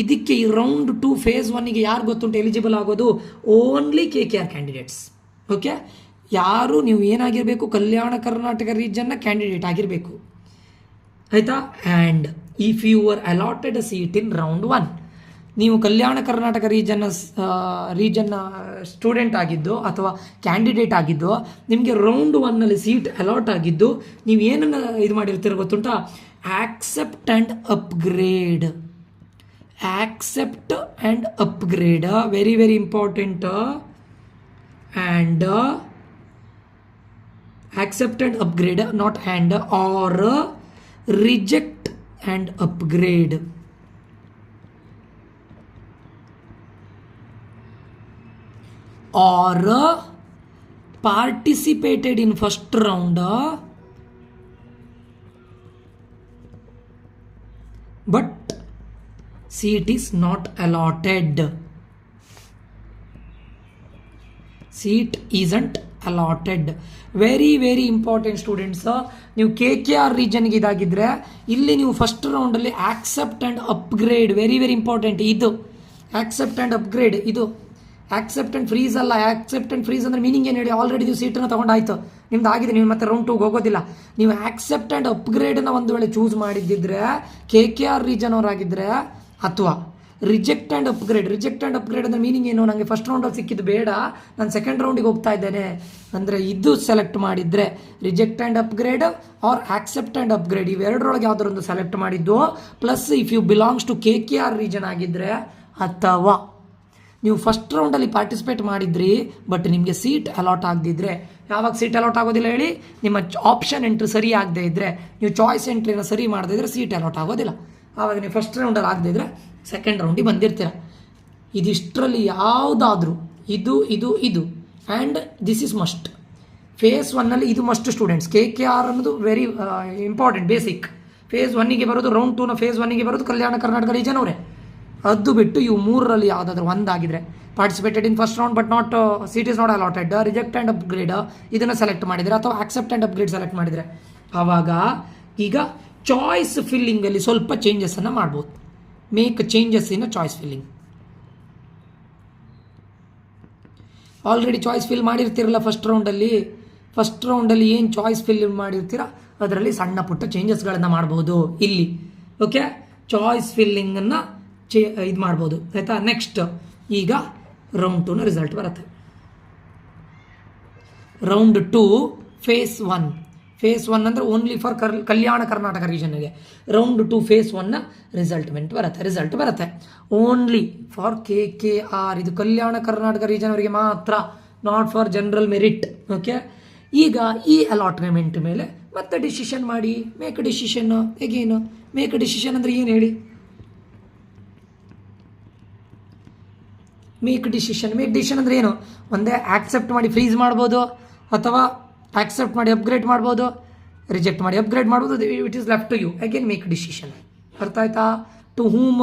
ಇದಕ್ಕೆ ಈ ರೌಂಡ್ 2 ಫೇಸ್ 1ಗೆ ಯಾರು ಗೊತ್ತುಂಟು ಎಲಿಜಿಬಲ್ ಆಗೋದು? Only KKR candidates. ಓಕೆ, ಯಾರು ನೀವು ಏನಾಗಿರಬೇಕು, ಕಲ್ಯಾಣ ಕರ್ನಾಟಕ ರೀಜನ್ನ ಕ್ಯಾಂಡಿಡೇಟ್ ಆಗಿರಬೇಕು, ಆಯಿತಾ. And if you are allotted a seat in round 1, ನೀವು ಕಲ್ಯಾಣ ಕರ್ನಾಟಕ ರೀಜನ್ನ ಸ್ಟೂಡೆಂಟ್ ಆಗಿದ್ದು ಅಥವಾ ಕ್ಯಾಂಡಿಡೇಟ್ ಆಗಿದ್ದು, ನಿಮಗೆ ರೌಂಡ್ 1ನಲ್ಲಿ ಸೀಟ್ ಅಲಾಟ್ ಆಗಿದ್ದು, ನೀವು ಏನನ್ನು ಇದು ಮಾಡಿರ್ತೀರ ಗೊತ್ತುಂಟಾ? Accept and upgrade. Very very important. And accept and upgrade, not and, or reject and upgrade. Or participated in first round but seat is not allotted. Seat isn't allotted. Very very important students. ನೀವು KKR ರೀಜನ್ಗೆ ಇದಾಗಿದ್ದರೆ ಇಲ್ಲಿ ನೀವು ಫಸ್ಟ್ ರೌಂಡಲ್ಲಿ accept and upgrade, very very important. ಇದು ಆಕ್ಸೆಪ್ಟ್ ಆ್ಯಂಡ್ ಅಪ್ಗ್ರೇಡ್, ಇದು ಆಕ್ಸೆಪ್ಟ್ ಆ್ಯಂಡ್ ಫ್ರೀಸ್ ಅಲ್ಲ. ಆಕ್ಸೆಪ್ಟ್ ಆ್ಯಂಡ್ ಫ್ರೀಸ್ ಅಂದರೆ ಮೀನಿಂಗ್ ಏನು ಹೇಳಿ? ಆಲ್ರೆಡಿ ನೀವು ಸೀಟನ್ನು ತೊಗೊಂಡಾಯ್ತು, ನಿಮ್ದು ಆಗಿದೆ, ನೀವು ಮತ್ತೆ ರೌಂಡ್ 2ಗೆ ಹೋಗೋದಿಲ್ಲ. ನೀವು ಆಕ್ಸೆಪ್ಟ್ ಆ್ಯಂಡ್ ಅಪ್ಗ್ರೇಡನ್ನು ಒಂದು ವೇಳೆ ಚೂಸ್ ಮಾಡಿದ್ದಿದ್ರೆ KKR ರೀಜನ್ ಅವರಾಗಿದ್ದರೆ, ಅಥವಾ ರಿಜೆಕ್ಟ್ ಆ್ಯಂಡ್ ಅಪ್ಗ್ರೇಡ್ ಅಂದರೆ ಮೀನಿಂಗ್ ಏನು? ನನಗೆ ಫಸ್ಟ್ ರೌಂಡಲ್ಲಿ ಸಿಕ್ಕಿದ್ದು ಬೇಡ, ನಾನು ಸೆಕೆಂಡ್ ರೌಂಡಿಗೆ ಹೋಗ್ತಾ ಇದ್ದೇನೆ ಅಂದರೆ ಇದು ಸೆಲೆಕ್ಟ್ ಮಾಡಿದರೆ reject and upgrade or accept and upgrade, ಇವೆರಡರೊಳಗೆ ಯಾವುದರೊಂದು ಸೆಲೆಕ್ಟ್ ಮಾಡಿದ್ದು. Plus if you belongs to KKR region ಆಗಿದ್ದರೆ, ಅಥವಾ ನೀವು ಫಸ್ಟ್ ರೌಂಡಲ್ಲಿ ಪಾರ್ಟಿಸಿಪೇಟ್ ಮಾಡಿದ್ರಿ ಬಟ್ ನಿಮಗೆ ಸೀಟ್ ಅಲಾಟ್ ಆಗದಿದ್ದರೆ. ಯಾವಾಗ ಸೀಟ್ ಅಲಾಟ್ ಆಗೋದಿಲ್ಲ ಹೇಳಿ? ನಿಮ್ಮ ಆಪ್ಷನ್ ಎಂಟ್ರಿ ಸರಿ ಆಗದೆ ಇದ್ದರೆ, ನೀವು ಚಾಯ್ಸ್ ಎಂಟ್ರಿನ ಸರಿ ಮಾಡದೇ ಇದ್ದರೆ ಸೀಟ್ ಅಲಾಟ್ ಆಗೋದಿಲ್ಲ. ಆವಾಗ ನೀವು ಫಸ್ಟ್ ರೌಂಡಲ್ಲಿ ಆಗದೆ ಇದ್ದರೆ ಸೆಕೆಂಡ್ ರೌಂಡಿಗೆ ಬಂದಿರ್ತೀರ. ಇದಿಷ್ಟರಲ್ಲಿ ಯಾವುದಾದ್ರೂ ಇದು and this is must. Phase 1ನಲ್ಲಿ ಇದು ಮಸ್ಟ್ ಸ್ಟೂಡೆಂಟ್ಸ್. KKR ಅನ್ನೋದು ವೆರಿ ಇಂಪಾರ್ಟೆಂಟ್, ಬೇಸಿಕ್. ಫೇಸ್ 1ಗೆ ಬರೋದು, ರೌಂಡ್ 2ನ ಫೇಸ್ 1ಗೆ ಬರೋದು ಕಲ್ಯಾಣ ಕರ್ನಾಟಕ ರೀಜನ್ ಅವರೇ. ಅದು ಬಿಟ್ಟು ಇವು ಮೂರರಲ್ಲಿ ಯಾವುದಾದ್ರೂ ಒಂದಾಗಿದ್ರೆ, participated in first round but not seat is not allotted, reject and upgrade ಇದನ್ನು ಸೆಲೆಕ್ಟ್ ಮಾಡಿದರೆ, ಅಥವಾ ಆಕ್ಸೆಪ್ಟ್ ಆ್ಯಂಡ್ ಅಪ್ಗ್ರೇಡ್ ಸೆಲೆಕ್ಟ್ ಮಾಡಿದರೆ, ಆವಾಗ ಈಗ ಚಾಯ್ಸ್ ಫಿಲ್ಲಿಂಗಲ್ಲಿ ಸ್ವಲ್ಪ ಚೇಂಜಸ್ಸನ್ನು ಮಾಡ್ಬೋದು. Make changes in choice filling. Already choice fill ಮಾಡಿರ್ತೀರಲ್ಲ ಫಸ್ಟ್ ರೌಂಡಲ್ಲಿ ಏನು ಚಾಯ್ಸ್ ಫಿಲ್ ಮಾಡಿರ್ತೀರ ಅದರಲ್ಲಿ ಸಣ್ಣ ಪುಟ್ಟ ಚೇಂಜಸ್ಗಳನ್ನು ಮಾಡ್ಬೋದು ಇಲ್ಲಿ. ಓಕೆ, ಚಾಯ್ಸ್ ಫಿಲ್ಲಿಂಗನ್ನು ಇದು ಮಾಡ್ಬೋದು, ಆಯಿತಾ. ನೆಕ್ಸ್ಟ್ ಈಗ ರೌಂಡ್ 2ನ ರಿಸಲ್ಟ್ ಬರುತ್ತೆ. ರೌಂಡ್ 2 ಫೇಸ್ 1 ಅಂದರೆ ಓನ್ಲಿ ಫಾರ್ ಕಲ್ಯಾಣ ಕರ್ನಾಟಕ ರೀಜನ್ಗೆ. ರೌಂಡ್ 2 ಫೇಸ್ 1ನ ರಿಸಲ್ಟ್ ಬರುತ್ತೆ ಓನ್ಲಿ ಫಾರ್ KKR. ಇದು ಕಲ್ಯಾಣ ಕರ್ನಾಟಕ ರೀಜನ್ ಅವರಿಗೆ ಮಾತ್ರ, not for general merit. Okay, ಈಗ ಈ ಅಲಾಟ್ಮೆಂಟ್ ಮೇಲೆ ಮತ್ತೆ ಡಿಸಿಷನ್ ಮಾಡಿ. ಮೇಕ್ ಡಿಸಿಷನ್ ಹೇಗೇನು? ಮೇಕ್ ಡಿಸಿಷನ್ ಅಂದರೆ ಏನು ಹೇಳಿ? ಮೇಕ್ ಡಿಸಿಷನ್ ಅಂದರೆ ಏನು? ಒಂದೇ ಆಕ್ಸೆಪ್ಟ್ ಮಾಡಿ ಫ್ರೀಸ್ ಮಾಡ್ಬೋದು, ಅಥವಾ ಆಕ್ಸೆಪ್ಟ್ ಮಾಡಿ ಅಪ್ಗ್ರೇಡ್ ಮಾಡ್ಬೋದು, ರಿಜೆಕ್ಟ್ ಮಾಡಿ ಅಪ್ಗ್ರೇಡ್ ಮಾಡ್ಬೋದು. It is left to you. Again make decision. ಅರ್ಥ ಆಯ್ತಾ? To whom?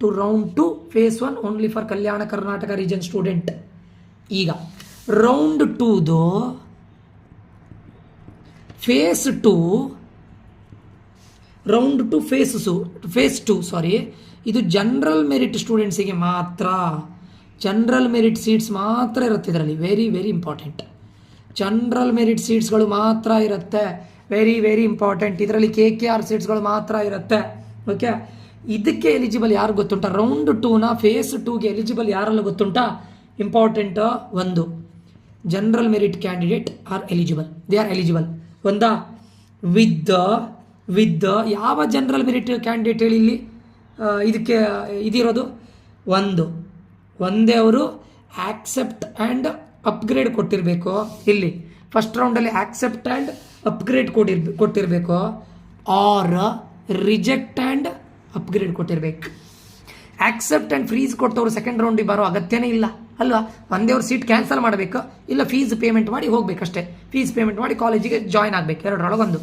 To round 2 phase 1 only for Kalyana Karnataka region student. ಈಗ ರೌಂಡ್ 2ದು ಫೇಸ್ 2, ರೌಂಡ್ 2 ಫೇಸ್ 2 ಸಾರಿ, ಇದು ಜನರಲ್ ಮೆರಿಟ್ ಸ್ಟೂಡೆಂಟ್ಸಿಗೆ ಮಾತ್ರ. ಜನರಲ್ ಮೆರಿಟ್ ಸೀಟ್ಸ್ ಮಾತ್ರ ಇರುತ್ತೆ ಇದರಲ್ಲಿ. Very very important. General merit ಸೀಟ್ಸ್ಗಳು ಮಾತ್ರ ಇರುತ್ತೆ. Very very important. ಇದರಲ್ಲಿ KKR ಸೀಟ್ಸ್ಗಳು ಮಾತ್ರ ಇರುತ್ತೆ. ಓಕೆ, ಇದಕ್ಕೆ ಎಲಿಜಿಬಲ್ ಯಾರು ಗೊತ್ತುಂಟಾ? ರೌಂಡ್ 2ನ ಫೇಸ್ 2ಗೆ ಎಲಿಜಿಬಲ್ ಯಾರೆಲ್ಲ ಗೊತ್ತುಂಟಾ? ಇಂಪಾರ್ಟೆಂಟ್. ಒಂದು, general merit candidate are eligible. They are eligible. ಒಂದಾ? ವಿತ್ ಯಾವ ಜನರಲ್ ಮೆರಿಟ್ ಕ್ಯಾಂಡಿಡೇಟ್ ಹೇಳಿ ಇಲ್ಲಿ ಇದಕ್ಕೆ ಇದಿರೋದು? ಒಂದೇ ಅವರು ಆಕ್ಸೆಪ್ಟ್ ಆ್ಯಂಡ್ ಅಪ್ಗ್ರೇಡ್ ಕೊಟ್ಟಿರಬೇಕು. ಇಲ್ಲಿ ಫಸ್ಟ್ ರೌಂಡಲ್ಲಿ ಆಕ್ಸೆಪ್ಟ್ ಆ್ಯಂಡ್ ಅಪ್ಗ್ರೇಡ್ ಕೊಟ್ಟಿರಬೇಕು, ಆರ್ ರಿಜೆಕ್ಟ್ ಆ್ಯಂಡ್ ಅಪ್ಗ್ರೇಡ್ ಕೊಟ್ಟಿರಬೇಕು. ಆಕ್ಸೆಪ್ಟ್ ಆ್ಯಂಡ್ ಫ್ರೀಸ್ ಕೊಟ್ಟವರು ಸೆಕೆಂಡ್ ರೌಂಡಿಗೆ ಬರೋ ಅಗತ್ಯನೇ ಇಲ್ಲ ಅಲ್ವಾ? ಒಂದೇ ಅವ್ರು ಸೀಟ್ ಕ್ಯಾನ್ಸಲ್ ಮಾಡಬೇಕು, ಇಲ್ಲ ಫೀಸ್ ಪೇಮೆಂಟ್ ಮಾಡಿ ಹೋಗಬೇಕಷ್ಟೇ. ಫೀಸ್ ಪೇಮೆಂಟ್ ಮಾಡಿ ಕಾಲೇಜಿಗೆ ಜಾಯ್ನ್ ಆಗಬೇಕು. ಎರಡರೊಳಗೊಂದು.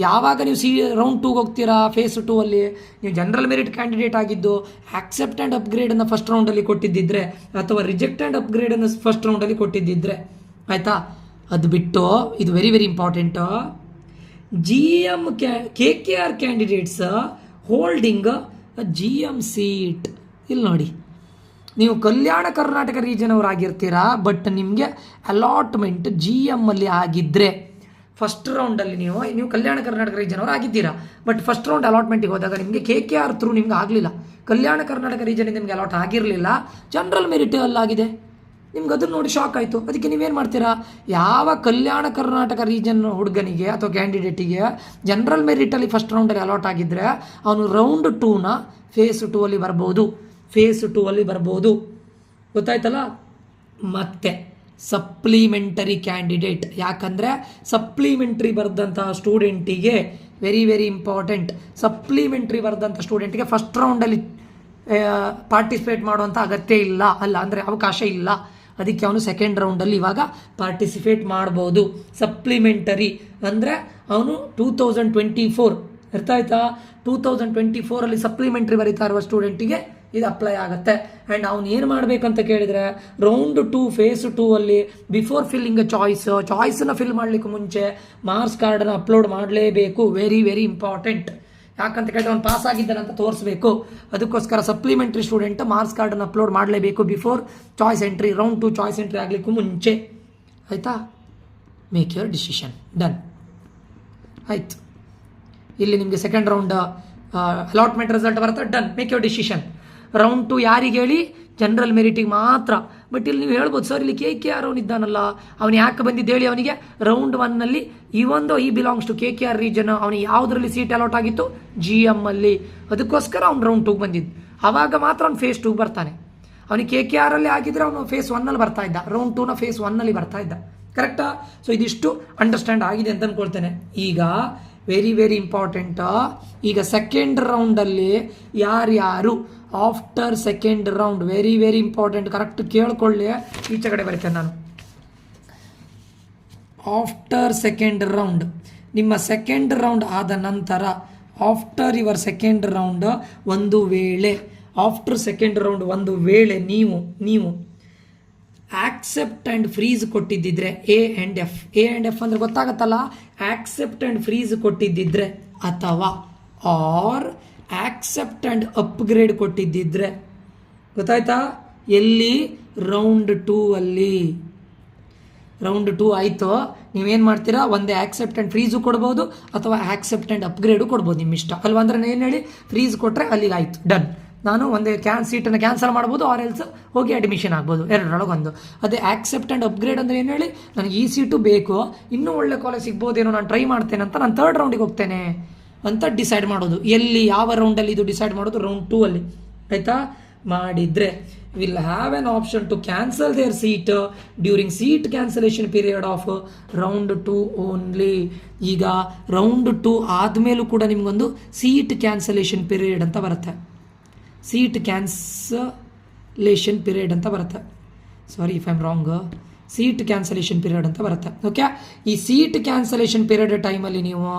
ಯಾವಾಗ ನೀವು ರೌಂಡ್ 2ಗೆ ಹೋಗ್ತೀರಾ, ಫೇಸ್ 2ಅಲ್ಲಿ ನೀವು ಜನರಲ್ ಮೆರಿಟ್ ಕ್ಯಾಂಡಿಡೇಟ್ ಆಗಿದ್ದು ಆಕ್ಸೆಪ್ಟ್ ಆ್ಯಂಡ್ ಅಪ್ಗ್ರೇಡನ್ನು ಫಸ್ಟ್ ರೌಂಡಲ್ಲಿ ಕೊಟ್ಟಿದ್ದಿದ್ರೆ, ಅಥವಾ ರಿಜೆಕ್ಟ್ ಆ್ಯಂಡ್ ಅಪ್ಗ್ರೇಡನ್ನು ಫಸ್ಟ್ ರೌಂಡಲ್ಲಿ ಕೊಟ್ಟಿದ್ದಿದ್ರೆ, ಆಯಿತಾ? ಅದು ಬಿಟ್ಟು ಇದು very very important. KKR candidates holding GM seat. ಇಲ್ಲಿ ನೋಡಿ, ನೀವು ಕಲ್ಯಾಣ ಕರ್ನಾಟಕ ರೀಜನ್ ಅವರಾಗಿರ್ತೀರಾ, ಬಟ್ ನಿಮಗೆ ಅಲಾಟ್ಮೆಂಟ್ GM ಅಲ್ಲಿ ಆಗಿದ್ದರೆ ಫಸ್ಟ್ ರೌಂಡಲ್ಲಿ ನೀವು ಕಲ್ಯಾಣ ಕರ್ನಾಟಕ ರೀಜನ್ ಅವರು ಆಗಿದ್ದೀರಾ, ಬಟ್ ಫಸ್ಟ್ ರೌಂಡ್ ಅಲಾಟ್ಮೆಂಟಿಗೆ ಹೋದಾಗ ನಿಮಗೆ KKR ಥ್ರೂ ನಿಮ್ಗೆ ಆಗಲಿಲ್ಲ, ಕಲ್ಯಾಣ ಕರ್ನಾಟಕ ರೀಜನಿಂದ ನಿಮಗೆ ಅಲಾಟ್ ಆಗಿರಲಿಲ್ಲ, ಜನರಲ್ ಮೆರಿಟ್ ಅಲ್ಲಾಗಿದೆ. ನಿಮ್ಗೆ ಅದನ್ನು ನೋಡಿ ಶಾಕ್ ಆಯಿತು. ಅದಕ್ಕೆ ನೀವೇನು ಮಾಡ್ತೀರಾ, ಯಾವ ಕಲ್ಯಾಣ ಕರ್ನಾಟಕ ರೀಜನ್ ಹುಡುಗನಿಗೆ ಅಥವಾ ಕ್ಯಾಂಡಿಡೇಟಿಗೆ ಜನರಲ್ ಮೆರಿಟಲ್ಲಿ ಫಸ್ಟ್ ರೌಂಡಲ್ಲಿ ಅಲಾಟ್ ಆಗಿದ್ದರೆ ಅವನು ರೌಂಡ್ 2ನ ಫೇಸ್ 2 ಅಲ್ಲಿ ಬರ್ಬೋದು, ಫೇಸ್ 2 ಅಲ್ಲಿ ಬರ್ಬೋದು. ಗೊತ್ತಾಯ್ತಲ್ಲ. ಮತ್ತೆ ಸಪ್ಲಿಮೆಂಟರಿ ಕ್ಯಾಂಡಿಡೇಟ್, ಯಾಕಂದರೆ ಸಪ್ಲಿಮೆಂಟ್ರಿ ಬರೆದಂತಹ ಸ್ಟೂಡೆಂಟಿಗೆ ವೆರಿ ಇಂಪಾರ್ಟೆಂಟ್, ಸಪ್ಲಿಮೆಂಟ್ರಿ ಬರೆದಂಥ ಸ್ಟೂಡೆಂಟಿಗೆ ಫಸ್ಟ್ ರೌಂಡಲ್ಲಿ ಪಾರ್ಟಿಸಿಪೇಟ್ ಮಾಡುವಂಥ ಅಗತ್ಯ ಇಲ್ಲ, ಅಂದರೆ ಅವಕಾಶ ಇಲ್ಲ. ಅದಕ್ಕೆ ಅವನು ಸೆಕೆಂಡ್ ರೌಂಡಲ್ಲಿ ಇವಾಗ ಪಾರ್ಟಿಸಿಪೇಟ್ ಮಾಡ್ಬೋದು. ಸಪ್ಲಿಮೆಂಟರಿ ಅಂದರೆ ಅವನು 2024 ಅರ್ಥ ಆಯ್ತಾ, 2024 ಸಪ್ಲಿಮೆಂಟ್ರಿ ಬರೀತಾ ಇರುವ ಸ್ಟೂಡೆಂಟಿಗೆ ಇದು ಅಪ್ಲೈ ಆಗುತ್ತೆ. ಆ್ಯಂಡ್ ಅವ್ನು ಏನು ಮಾಡಬೇಕಂತ ಕೇಳಿದರೆ ರೌಂಡ್ 2 ಫೇಸ್ 2 ಅಲ್ಲಿ ಬಿಫೋರ್ ಫಿಲ್ಲಿಂಗ್ ಚಾಯ್ಸನ್ನು ಫಿಲ್ ಮಾಡಲಿಕ್ಕೆ ಮುಂಚೆ ಮಾರ್ಕ್ಸ್ ಕಾರ್ಡನ್ನು ಅಪ್ಲೋಡ್ ಮಾಡಲೇಬೇಕು. Very important. ಯಾಕಂತ ಕೇಳಿದ್ರೆ ಅವ್ನು ಪಾಸ್ ಆಗಿದ್ದಾನಂತ ತೋರಿಸ್ಬೇಕು. ಅದಕ್ಕೋಸ್ಕರ ಸಪ್ಲಿಮೆಂಟ್ರಿ ಸ್ಟೂಡೆಂಟ್ ಮಾರ್ಕ್ಸ್ ಕಾರ್ಡನ್ನು ಅಪ್ಲೋಡ್ ಮಾಡಲೇಬೇಕು before choice entry, round 2 choice entry ಆಗಲಿಕ್ಕೂ ಮುಂಚೆ. ಆಯಿತಾ. Make your decision. ಡನ್. ಆಯಿತು. ಇಲ್ಲಿ ನಿಮಗೆ ಸೆಕೆಂಡ್ ರೌಂಡ್ ಅಲಾಟ್ಮೆಂಟ್ ರಿಸಲ್ಟ್ ಬರುತ್ತೆ. Done. Make your decision. Round 2 ಯಾರಿಗೆ ಹೇಳಿ, ಜನರಲ್ ಮೆರಿಟಿಗೆ ಮಾತ್ರ. ಬಟ್ ಇಲ್ಲಿ ನೀವು ಹೇಳ್ಬೋದು, ಸರ್ ಇಲ್ಲಿ KKR ಅವನಿದ್ದಾನಲ್ಲ, ಅವನು ಯಾಕೆ ಬಂದಿದ್ದು ಹೇಳಿ. ಅವನಿಗೆ ರೌಂಡ್ 1ನಲ್ಲಿ ಈ ಬಿಲಾಂಗ್ಸ್ ಟು KKR ರೀಜನ್, ಅವನಿಗೆ ಯಾವುದರಲ್ಲಿ ಸೀಟ್ ಅಲಾಟ್ ಆಗಿತ್ತು, GM ಅಲ್ಲಿ. ಅದಕ್ಕೋಸ್ಕರ ಅವ್ನು ರೌಂಡ್ 2 ಬಂದಿದ್ದು. ಆವಾಗ ಮಾತ್ರ ಅವ್ನು ಫೇಸ್ 2 ಬರ್ತಾನೆ. ಅವನಿಗೆ KKR ಅಲ್ಲಿ ಆಗಿದ್ರೆ ಅವನು ಫೇಸ್ 1ನಲ್ಲಿ ಬರ್ತಾ ಇದ್ದ, ರೌಂಡ್ 2ನ ಫೇಸ್ 1ನಲ್ಲಿ ಬರ್ತಾ ಇದ್ದ. ಕರೆಕ್ಟಾ. ಸೊ ಇದಿಷ್ಟು ಅಂಡರ್ಸ್ಟ್ಯಾಂಡ್ ಆಗಿದೆ ಅಂತ ಅಂದ್ಕೊಳ್ತೇನೆ. ಈಗ ವೆರಿ ಇಂಪಾರ್ಟೆಂಟ್. ಈಗ ಸೆಕೆಂಡ್ ರೌಂಡಲ್ಲಿ ಯಾರ್ಯಾರು after second round, very important, correct ಕೇಳ್ಕೊಳ್ಳಿ. ಈಚೆ ಕಡೆ ಬರ್ತೇನೆ ನಾನು. ಆಫ್ಟರ್ ಸೆಕೆಂಡ್ ರೌಂಡ್, ನಿಮ್ಮ ಸೆಕೆಂಡ್ ರೌಂಡ್ ಆದ ನಂತರ, after your second round, after second round ಒಂದು ವೇಳೆ ನೀವು ಆಕ್ಸೆಪ್ಟ್ ಆ್ಯಂಡ್ ಫ್ರೀಸ್ ಕೊಟ್ಟಿದ್ದಿದ್ರೆ, A ಆ್ಯಂಡ್ F ಅಂದರೆ ಗೊತ್ತಾಗತ್ತಲ್ಲ, ಆಕ್ಸೆಪ್ಟ್ ಆ್ಯಂಡ್ ಫ್ರೀಸ್ ಕೊಟ್ಟಿದ್ದಿದ್ರೆ, ಅಥವಾ ಆರ್ ಆಕ್ಸೆಪ್ಟ್ ಆ್ಯಂಡ್ ಅಪ್ಗ್ರೇಡ್ ಕೊಟ್ಟಿದ್ದಿದ್ರೆ, ಗೊತ್ತಾಯ್ತಾ. ಎಲ್ಲಿ, ರೌಂಡ್ 2 ಅಲ್ಲಿ. ರೌಂಡ್ 2 ಆಯಿತು. ನೀವೇನು ಮಾಡ್ತೀರಾ, ಒಂದೇ ಆಕ್ಸೆಪ್ಟ್ ಆ್ಯಂಡ್ ಫ್ರೀಸು ಕೊಡ್ಬೋದು ಅಥವಾ ಆಕ್ಸೆಪ್ಟ್ ಆ್ಯಂಡ್ ಅಪ್ಗ್ರೇಡು ಕೊಡ್ಬೋದು, ನಿಮ್ಮ ಇಷ್ಟ ಅಲ್ವಾ. ಅಂದರೆ ಏನು ಹೇಳಿ, ಫ್ರೀಸ್ ಕೊಟ್ಟರೆ ಅಲ್ಲಿಗೆ ಆಯಿತು, ಡನ್. ನಾನು ಒಂದೇ ಸೀಟನ್ನು ಕ್ಯಾನ್ಸಲ್ ಮಾಡ್ಬೋದು, ಆರ್ ಎಲ್ಸ್ ಹೋಗಿ ಅಡ್ಮಿಷನ್ ಆಗ್ಬೋದು, ಎರಡರೊಳಗೊಂದು. ಅದೇ ಆಕ್ಸೆಪ್ಟ್ ಆ್ಯಂಡ್ ಅಪ್ಗ್ರೇಡ್ ಅಂದರೆ ಏನು ಹೇಳಿ, ನನಗೆ ಈ ಸೀಟು ಬೇಕು, ಇನ್ನೂ ಒಳ್ಳೆ ಕಾಲೇಜ್ ಸಿಗ್ಬೋದೇನೋ, ನಾನು ಟ್ರೈ ಮಾಡ್ತೇನೆ ಅಂತ ನಾನು ಥರ್ಡ್ ರೌಂಡಿಗೆ ಹೋಗ್ತೇನೆ ಅಂತ ಡಿಸೈಡ್ ಮಾಡೋದು. ಎಲ್ಲಿ, ಯಾವ ರೌಂಡಲ್ಲಿ ಇದು ಡಿಸೈಡ್ ಮಾಡೋದು, ರೌಂಡ್ 2 ಅಲ್ಲಿ. ಆಯಿತಾ. ಮಾಡಿದರೆ will have an option to cancel their seat during seat cancellation period of round 2 only. ಈಗ ರೌಂಡ್ 2 ಆದಮೇಲೂ ಕೂಡ ನಿಮಗೊಂದು ಸೀಟ್ ಕ್ಯಾನ್ಸಲೇಷನ್ ಪೀರಿಯಡ್ ಅಂತ ಬರುತ್ತೆ. ಸೀಟ್ ಕ್ಯಾನ್ಸಲೇಷನ್ ಪೀರಿಯಡ್ ಅಂತ ಬರುತ್ತೆ. Sorry if I am wrong. Seat cancellation period ಅಂತ ಬರುತ್ತೆ. ಓಕೆ. ಈ ಸೀಟ್ ಕ್ಯಾನ್ಸಲೇಷನ್ ಪೀರಿಯಡ್ ಟೈಮಲ್ಲಿ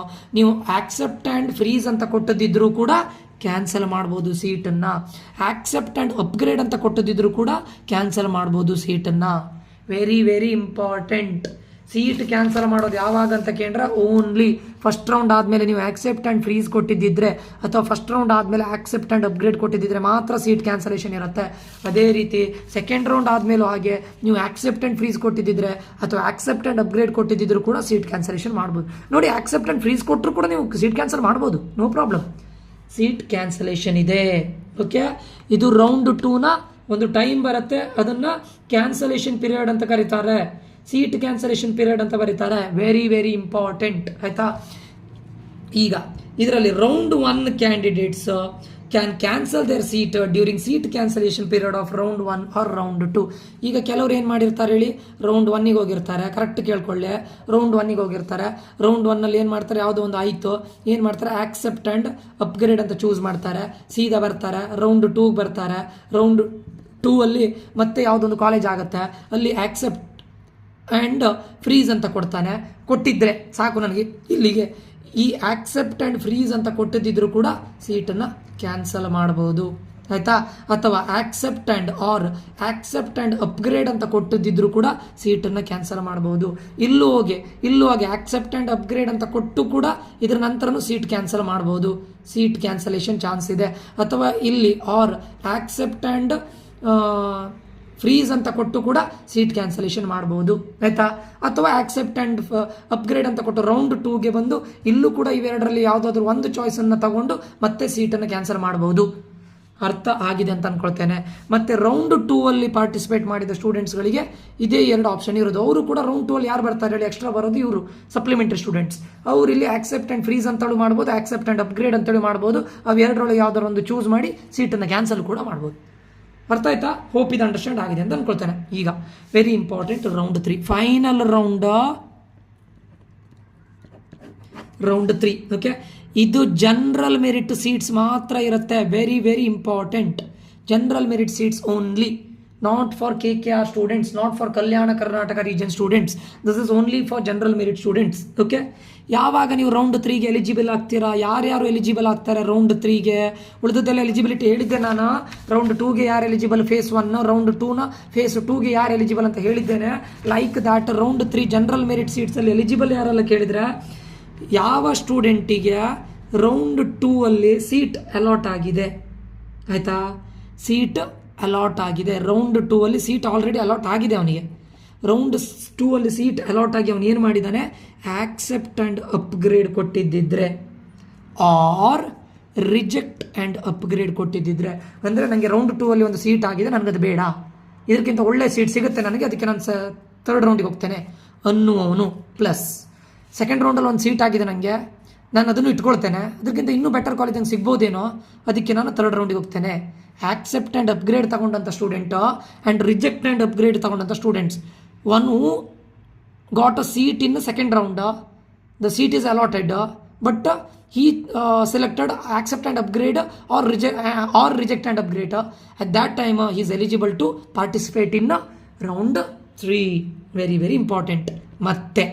ನೀವು ಆಕ್ಸೆಪ್ಟ್ ಆ್ಯಂಡ್ ಫ್ರೀಸ್ ಅಂತ ಕೊಟ್ಟದಿದ್ರೂ ಕೂಡ ಕ್ಯಾನ್ಸಲ್ ಮಾಡ್ಬೋದು ಸೀಟನ್ನು. ಆಕ್ಸೆಪ್ಟ್ ಆ್ಯಂಡ್ ಅಪ್ಗ್ರೇಡ್ ಅಂತ ಕೊಟ್ಟದಿದ್ರೂ ಕೂಡ ಕ್ಯಾನ್ಸಲ್ ಮಾಡ್ಬೋದು ಸೀಟನ್ನು. Very important. ಸೀಟ್ ಕ್ಯಾನ್ಸಲ್ ಮಾಡೋದು ಯಾವಾಗ ಅಂತ ಕೇಳಿದ್ರೆ, ಓನ್ಲಿ ಫಸ್ಟ್ ರೌಂಡ್ ಆದಮೇಲೆ ನೀವು ಆಕ್ಸೆಪ್ಟ್ ಆ್ಯಂಡ್ ಫ್ರೀಸ್ ಕೊಟ್ಟಿದ್ದಿದ್ರೆ ಅಥವಾ ಫಸ್ಟ್ ರೌಂಡ್ ಆದಮೇಲೆ ಆಕ್ಸೆಪ್ಟ್ ಆ್ಯಂಡ್ ಅಪ್ಗ್ರೇಡ್ ಕೊಟ್ಟಿದ್ದಿದ್ರೆ ಮಾತ್ರ ಸೀಟ್ ಕ್ಯಾನ್ಸಲೇಷನ್ ಇರುತ್ತೆ. ಅದೇ ರೀತಿ ಸೆಕೆಂಡ್ ರೌಂಡ್ ಆದಮೇಲೂ ಹಾಗೆ ನೀವು ಆಕ್ಸೆಪ್ಟ್ ಆ್ಯಂಡ್ ಫ್ರೀಸ್ ಕೊಟ್ಟಿದ್ದಿದ್ರೆ ಅಥವಾ ಆಕ್ಸೆಪ್ಟ್ ಆ್ಯಂಡ್ ಅಪ್ಗ್ರೇಡ್ ಕೊಟ್ಟಿದ್ದಿದ್ರು ಕೂಡ ಸೀಟ್ ಕ್ಯಾನ್ಸಲೇಷನ್ ಮಾಡ್ಬೋದು. ನೋಡಿ, ಆಕ್ಸೆಪ್ಟ್ ಆ್ಯಂಡ್ ಫ್ರೀಸ್ ಕೊಟ್ಟರು ಕೂಡ ನೀವು ಸೀಟ್ ಕ್ಯಾನ್ಸಲ್ ಮಾಡ್ಬೋದು, ನೋ ಪ್ರಾಬ್ಲಮ್. ಸೀಟ್ ಕ್ಯಾನ್ಸಲೇಷನ್ ಇದೆ. ಓಕೆ. ಇದು ರೌಂಡ್ 2ನ ಒಂದು ಟೈಮ್ ಬರುತ್ತೆ, ಅದನ್ನು ಕ್ಯಾನ್ಸಲೇಷನ್ ಪೀರಿಯಡ್ ಅಂತ ಕರೀತಾರೆ, ಸೀಟ್ ಕ್ಯಾನ್ಸಲೇಷನ್ ಪೀರಿಯಡ್ ಅಂತ ಬರೀತಾರೆ. Very important. ಆಯಿತಾ. ಈಗ ಇದರಲ್ಲಿ round 1 candidates can cancel their seat during seat cancellation period of round 1 or round 2. ಈಗ ಕೆಲವರು ಏನು ಮಾಡಿರ್ತಾರೆ ಹೇಳಿ, ರೌಂಡ್ 1ಗೆ ಹೋಗಿರ್ತಾರೆ, ಕರೆಕ್ಟ್ ಕೇಳ್ಕೊಳ್ಳಿ, ರೌಂಡ್ 1ಗೆ ಹೋಗಿರ್ತಾರೆ. ರೌಂಡ್ 1ನಲ್ಲಿ ಏನು ಮಾಡ್ತಾರೆ, ಯಾವುದೋ ಒಂದು ಆಯಿತು, ಏನು ಮಾಡ್ತಾರೆ, ಆಕ್ಸೆಪ್ಟ್ ಆ್ಯಂಡ್ ಅಪ್ಗ್ರೇಡ್ ಅಂತ ಚೂಸ್ ಮಾಡ್ತಾರೆ, ಸೀದಾ ಬರ್ತಾರೆ, ರೌಂಡ್ 2ಗೆ ಬರ್ತಾರೆ. ರೌಂಡ್ 2 ಅಲ್ಲಿ ಮತ್ತೆ ಯಾವುದೊಂದು ಕಾಲೇಜ್ ಆಗುತ್ತೆ, ಅಲ್ಲಿ ಆಕ್ಸೆಪ್ಟ್ ಆ್ಯಂಡ್ ಫ್ರೀಸ್ ಅಂತ ಕೊಟ್ಟಿದ್ದರೆ ಸಾಕು ನನಗೆ. ಇಲ್ಲಿಗೆ ಈ ಆಕ್ಸೆಪ್ಟ್ ಆ್ಯಂಡ್ ಫ್ರೀಸ್ ಅಂತ ಕೊಟ್ಟಿದ್ದಿದ್ರು ಕೂಡ ಸೀಟನ್ನು ಕ್ಯಾನ್ಸಲ್ ಮಾಡ್ಬೋದು. ಆಯಿತಾ. ಅಥವಾ ಆಕ್ಸೆಪ್ಟ್ ಆ್ಯಂಡ್ ಅಪ್ಗ್ರೇಡ್ ಅಂತ ಕೊಟ್ಟಿದ್ದಿದ್ರು ಕೂಡ ಸೀಟನ್ನು ಕ್ಯಾನ್ಸಲ್ ಮಾಡ್ಬೋದು. ಇಲ್ಲೂ ಹಾಗೆ ಆಕ್ಸೆಪ್ಟ್ ಆ್ಯಂಡ್ ಅಪ್ಗ್ರೇಡ್ ಅಂತ ಕೊಟ್ಟು ಕೂಡ ಇದ್ರ ನಂತರನೂ ಸೀಟ್ ಕ್ಯಾನ್ಸಲ್ ಮಾಡ್ಬೋದು, ಸೀಟ್ ಕ್ಯಾನ್ಸಲೇಷನ್ ಚಾನ್ಸ್ ಇದೆ. ಅಥವಾ ಇಲ್ಲಿ ಆಕ್ಸೆಪ್ಟ್ ಆ್ಯಂಡ್ ಫ್ರೀಸ್ ಅಂತ ಕೊಟ್ಟು ಕೂಡ ಸೀಟ್ ಕ್ಯಾನ್ಸಲೇಷನ್ ಮಾಡ್ಬೋದು, ಆಯಿತಾ. ಅಥವಾ ಆಕ್ಸೆಪ್ಟ್ ಆ್ಯಂಡ್ ಅಪ್ಗ್ರೇಡ್ ಅಂತ ಕೊಟ್ಟು ರೌಂಡ್ 2ಗೆ ಬಂದು ಇಲ್ಲೂ ಕೂಡ ಇವೆರಡರಲ್ಲಿ ಯಾವುದಾದ್ರೂ ಒಂದು ಚಾಯ್ಸನ್ನು ತಗೊಂಡು ಮತ್ತೆ ಸೀಟನ್ನು ಕ್ಯಾನ್ಸಲ್ ಮಾಡ್ಬೋದು. ಅರ್ಥ ಆಗಿದೆ ಅಂತ ಅಂದ್ಕೊಳ್ತೇನೆ. ಮತ್ತು ರೌಂಡ್ 2 ಪಾರ್ಟಿಸಿಪೇಟ್ ಮಾಡಿದ ಸ್ಟೂಡೆಂಟ್ಸ್ಗಳಿಗೆ ಇದೇ 2 ಆಪ್ಷನ್ ಇರೋದು. ಅವರು ಕೂಡ ರೌಂಡ್ 2 ಯಾರು ಬರ್ತಾರೆ ಹೇಳಿ, ಎಕ್ಸ್ಟ್ರಾ ಬರೋದು ಇವರು ಸಪ್ಲಿಮೆಂಟರಿ ಸ್ಟೂಡೆಂಟ್ಸ್. ಅವರು ಇಲ್ಲಿ ಆಕ್ಸೆಪ್ಟ್ ಆ್ಯಂಡ್ ಫ್ರೀಸ್ ಅಂತೇಳಿ ಮಾಡ್ಬೋದು, ಆಕ್ಸೆಪ್ಟ್ ಆ್ಯಂಡ್ ಅಪ್ಗ್ರೇಡ್ ಅಂತೇಳಿ ಮಾಡ್ಬೋದು. ಅವೆರಡರೊಳಗೆ ಯಾವ್ದಾರು ಒಂದು ಚೂಸ್ ಮಾಡಿ ಸೀಟನ್ನು ಕ್ಯಾನ್ಸಲ್ ಕೂಡ ಮಾಡ್ಬೋದು. ಅರ್ಥ ಆಯ್ತಾ? ಹೋಪ್ ಇದು ಅಂಡರ್ಸ್ಟ್ಯಾಂಡ್ ಆಗಿದೆ ಅಂತ ಅಂದ್ಕೊಳ್ತೇನೆ. ಈಗ very important round 3, final round 3. Okay, ಇದು ಜನರಲ್ ಮೆರಿಟ್ ಸೀಟ್ಸ್ ಮಾತ್ರ ಇರುತ್ತೆ. Very very important. General merit seats only, not for KKR students, not for Kalyana Karnataka region students. This is only for general merit students. Okay, ಯಾವಾಗ ನೀವು ರೌಂಡ್ 3ಗೆ ಎಲಿಜಿಬಲ್ ಆಗ್ತೀರಾ, ಯಾರ್ಯಾರು ಎಲಿಜಿಬಲ್ ಆಗ್ತಾರೆ ರೌಂಡ್ 3ಗೆ? ಉಳಿದದ್ದೆಲ್ಲ ಎಲಿಜಿಬಿಲಿಟಿ ಹೇಳಿದ್ದೆ ನಾನು. ರೌಂಡ್ 2ಗೆ ಯಾರು ಎಲಿಜಿಬಲ್ ಫೇಸ್ 1, ರೌಂಡ್ 2ನ ಫೇಸ್ 2ಗೆ ಯಾರು ಎಲಿಜಿಬಲ್ ಅಂತ ಹೇಳಿದ್ದೇನೆ. Like that round 3 general merit ಸೀಟ್ಸಲ್ಲಿ ಎಲಿಜಿಬಲ್ ಯಾರೆಲ್ಲ ಕೇಳಿದರೆ, ಯಾವ ಸ್ಟೂಡೆಂಟಿಗೆ ರೌಂಡ್ 2 ಸೀಟ್ ಅಲಾಟ್ ಆಗಿದೆ, ಆಯಿತಾ. ಸೀಟ್ ಅಲಾಟ್ ಆಗಿದೆ, ರೌಂಡ್ 2 ಸೀಟ್ ಆಲ್ರೆಡಿ ಅಲಾಟ್ ಆಗಿದೆ ಅವನಿಗೆ. ರೌಂಡ್ 2 ಸೀಟ್ ಅಲಾಟ್ ಆಗಿ ಅವನು ಏನು ಮಾಡಿದ್ದಾನೆ, ಆಕ್ಸೆಪ್ಟ್ ಆ್ಯಂಡ್ ಅಪ್ಗ್ರೇಡ್ ಕೊಟ್ಟಿದ್ದಿದ್ರೆ ಆರ್ ರಿಜೆಕ್ಟ್ ಆ್ಯಂಡ್ ಅಪ್ಗ್ರೇಡ್ ಕೊಟ್ಟಿದ್ದಿದ್ರೆ, ಅಂದರೆ ನನಗೆ ರೌಂಡ್ 2 ಒಂದು ಸೀಟ್ ಆಗಿದೆ, ನನಗದು ಬೇಡ, ಇದಕ್ಕಿಂತ ಒಳ್ಳೆ ಸೀಟ್ ಸಿಗುತ್ತೆ ನನಗೆ, ಅದಕ್ಕೆ ನಾನು 3rd ರೌಂಡಿಗೆ ಹೋಗ್ತೇನೆ ಅನ್ನುವವನು. ಪ್ಲಸ್ ಸೆಕೆಂಡ್ ರೌಂಡಲ್ಲಿ ಒಂದು ಸೀಟ್ ಆಗಿದೆ ನನಗೆ, ನಾನು ಅದನ್ನು ಇಟ್ಕೊಳ್ತೇನೆ, ಅದಕ್ಕಿಂತ ಇನ್ನೂ ಬೆಟರ್ ಕಾಲೇಜ್ ನಂಗೆ ಸಿಗ್ಬೋದೇನೋ, ಅದಕ್ಕೆ ನಾನು 3rd ರೌಂಡಿಗೆ ಹೋಗ್ತೇನೆ. ಆಕ್ಸೆಪ್ಟ್ ಆ್ಯಂಡ್ ಅಪ್ಗ್ರೇಡ್ ತಗೊಂಡಂಥ student and reject and upgrade ತಗೊಂಡಂಥ students. One who got a seat in second round, the seat is allotted, but he selected accept and upgrade or reject and upgrade. At that time he is eligible to participate in round 3. Very very important. ಮತ್ತೆ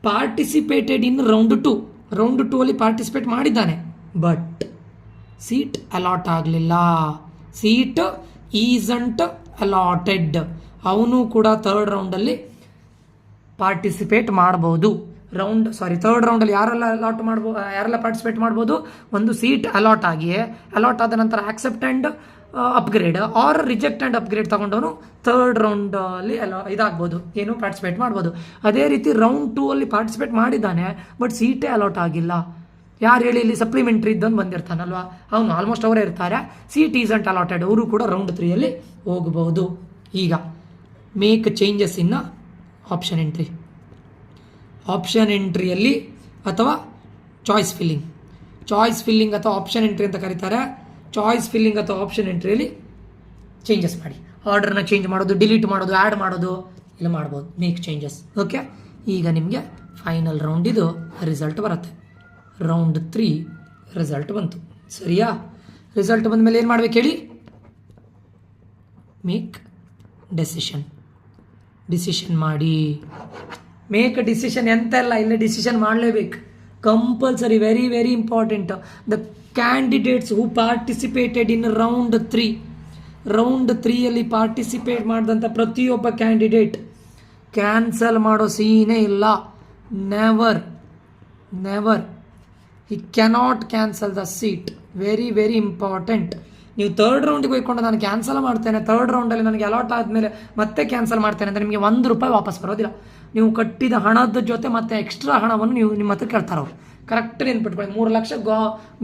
ಪಾರ್ಟಿಸಿಪೇಟೆಡ್ ಇನ್ ರೌಂಡ್ 2 ಪಾರ್ಟಿಸಿಪೇಟ್ ಮಾಡಿದ್ದಾನೆ, ಬಟ್ ಸೀಟ್ ಅಲಾಟ್ ಆಗಲಿಲ್ಲ, ಸೀಟ್ ಈಸಂಟ್ ಅಲಾಟೆಡ್. ಅವನು ಕೂಡ 3rd ರೌಂಡಲ್ಲಿ ಪಾರ್ಟಿಸಿಪೇಟ್ ಮಾಡ್ಬೋದು. 3rd ರೌಂಡಲ್ಲಿ ಯಾರೆಲ್ಲ ಪಾರ್ಟಿಸಿಪೇಟ್ ಮಾಡ್ಬೋದು, ಒಂದು ಸೀಟ್ ಅಲಾಟ್ ಆದ ನಂತರ accept and upgrade or reject and upgrade ತಗೊಂಡವನು 3rd ರೌಂಡಲ್ಲಿ ಇದಾಗ್ಬೋದು, ಏನು ಪಾರ್ಟಿಸಿಪೇಟ್ ಮಾಡ್ಬೋದು. ಅದೇ ರೀತಿ ರೌಂಡ್ 2 ಪಾರ್ಟಿಸಿಪೇಟ್ ಮಾಡಿದ್ದಾನೆ, ಬಟ್ ಸೀಟೇ ಅಲಾಟ್ ಆಗಿಲ್ಲ. ಯಾರು ಹೇಳಿ, ಇಲ್ಲಿ ಸಪ್ಲಿಮೆಂಟ್ರಿ ಇದ್ದವನು ಬಂದಿರ್ತಾನಲ್ವಾ, ಅವನು ಆಲ್ಮೋಸ್ಟ್ ಅವರೇ ಇರ್ತಾರೆ. ಸೀಟ್ ಈಸಂಟ್ ಅಲಾಟೆಡ್, ಅವರು ಕೂಡ ರೌಂಡ್ 3 ಹೋಗ್ಬೋದು. ಈಗ make changes in option entry. Option ಎಂಟ್ರಿಯಲ್ಲಿ ಅಥವಾ ಚಾಯ್ಸ್ ಫಿಲ್ಲಿಂಗ್ ಅಥವಾ ಆಪ್ಷನ್ ಎಂಟ್ರಿ ಅಂತ ಕರೀತಾರೆ. ಚಾಯ್ಸ್ ಫಿಲ್ಲಿಂಗ್ ಅಥವಾ ಆಪ್ಷನ್ ಎಂಟ್ರಿಯಲ್ಲಿ ಚೇಂಜಸ್ ಮಾಡಿ, ಆರ್ಡರ್ನ ಚೇಂಜ್ ಮಾಡೋದು, ಡಿಲೀಟ್ ಮಾಡೋದು, ಆ್ಯಡ್ ಮಾಡೋದು ಇಲ್ಲ ಮಾಡ್ಬೋದು, ಮೇಕ್ ಚೇಂಜಸ್. ಓಕೆ, ಈಗ ನಿಮಗೆ ಫೈನಲ್ ರೌಂಡಿದು ರಿಸಲ್ಟ್ ಬರುತ್ತೆ. ರೌಂಡ್ 3 ರಿಸಲ್ಟ್ ಬಂತು, ಸರಿಯಾ? ರಿಸಲ್ಟ್ ಬಂದ ಮೇಲೆ ಏನು ಮಾಡ್ಬೇಕು ಹೇಳಿ, ಮೇಕ್ ಡಿಸಿಷನ್ ಮಾಡಿ. ಮೇಕ್ ಡಿಸಿಷನ್ ಎಂತೆಲ್ಲ ಇಲ್ಲ, ಡಿಸಿಷನ್ ಮಾಡಲೇಬೇಕು, compulsory. Very very important. The candidates who participated in round 3 participate ಮಾಡಿದಂಥ ಪ್ರತಿಯೊಬ್ಬ ಕ್ಯಾಂಡಿಡೇಟ್ ಕ್ಯಾನ್ಸಲ್ ಮಾಡೋ ಸೀನೇ ಇಲ್ಲ. Never he cannot cancel the seat. Very very important. ನೀವು 3rd ರೌಂಡಿಗೆ ಹೋಗ್ಕೊಂಡು ನಾನು ಕ್ಯಾನ್ಸಲ್ ಮಾಡ್ತೇನೆ, 3rd ರೌಂಡಲ್ಲಿ ನನಗೆ ಅಲಾಟ್ ಆದಮೇಲೆ ಮತ್ತೆ ಕ್ಯಾನ್ಸಲ್ ಮಾಡ್ತೇನೆ ಅಂದರೆ ನಿಮಗೆ ₹1 ವಾಪಸ್ ಬರೋದಿಲ್ಲ. ನೀವು ಕಟ್ಟಿದ ಹಣದ ಜೊತೆ ಮತ್ತೆ ಎಕ್ಸ್ಟ್ರಾ ಹಣವನ್ನು ನೀವು ನಿಮ್ಮ ಹತ್ರ ಕೇಳ್ತಾರೆ ಅವರು. ಕರೆಕ್ಟ್ ನೆನ್ಪಿಟ್ಕೊಳ್ಳಿ, 3 ಲಕ್ಷ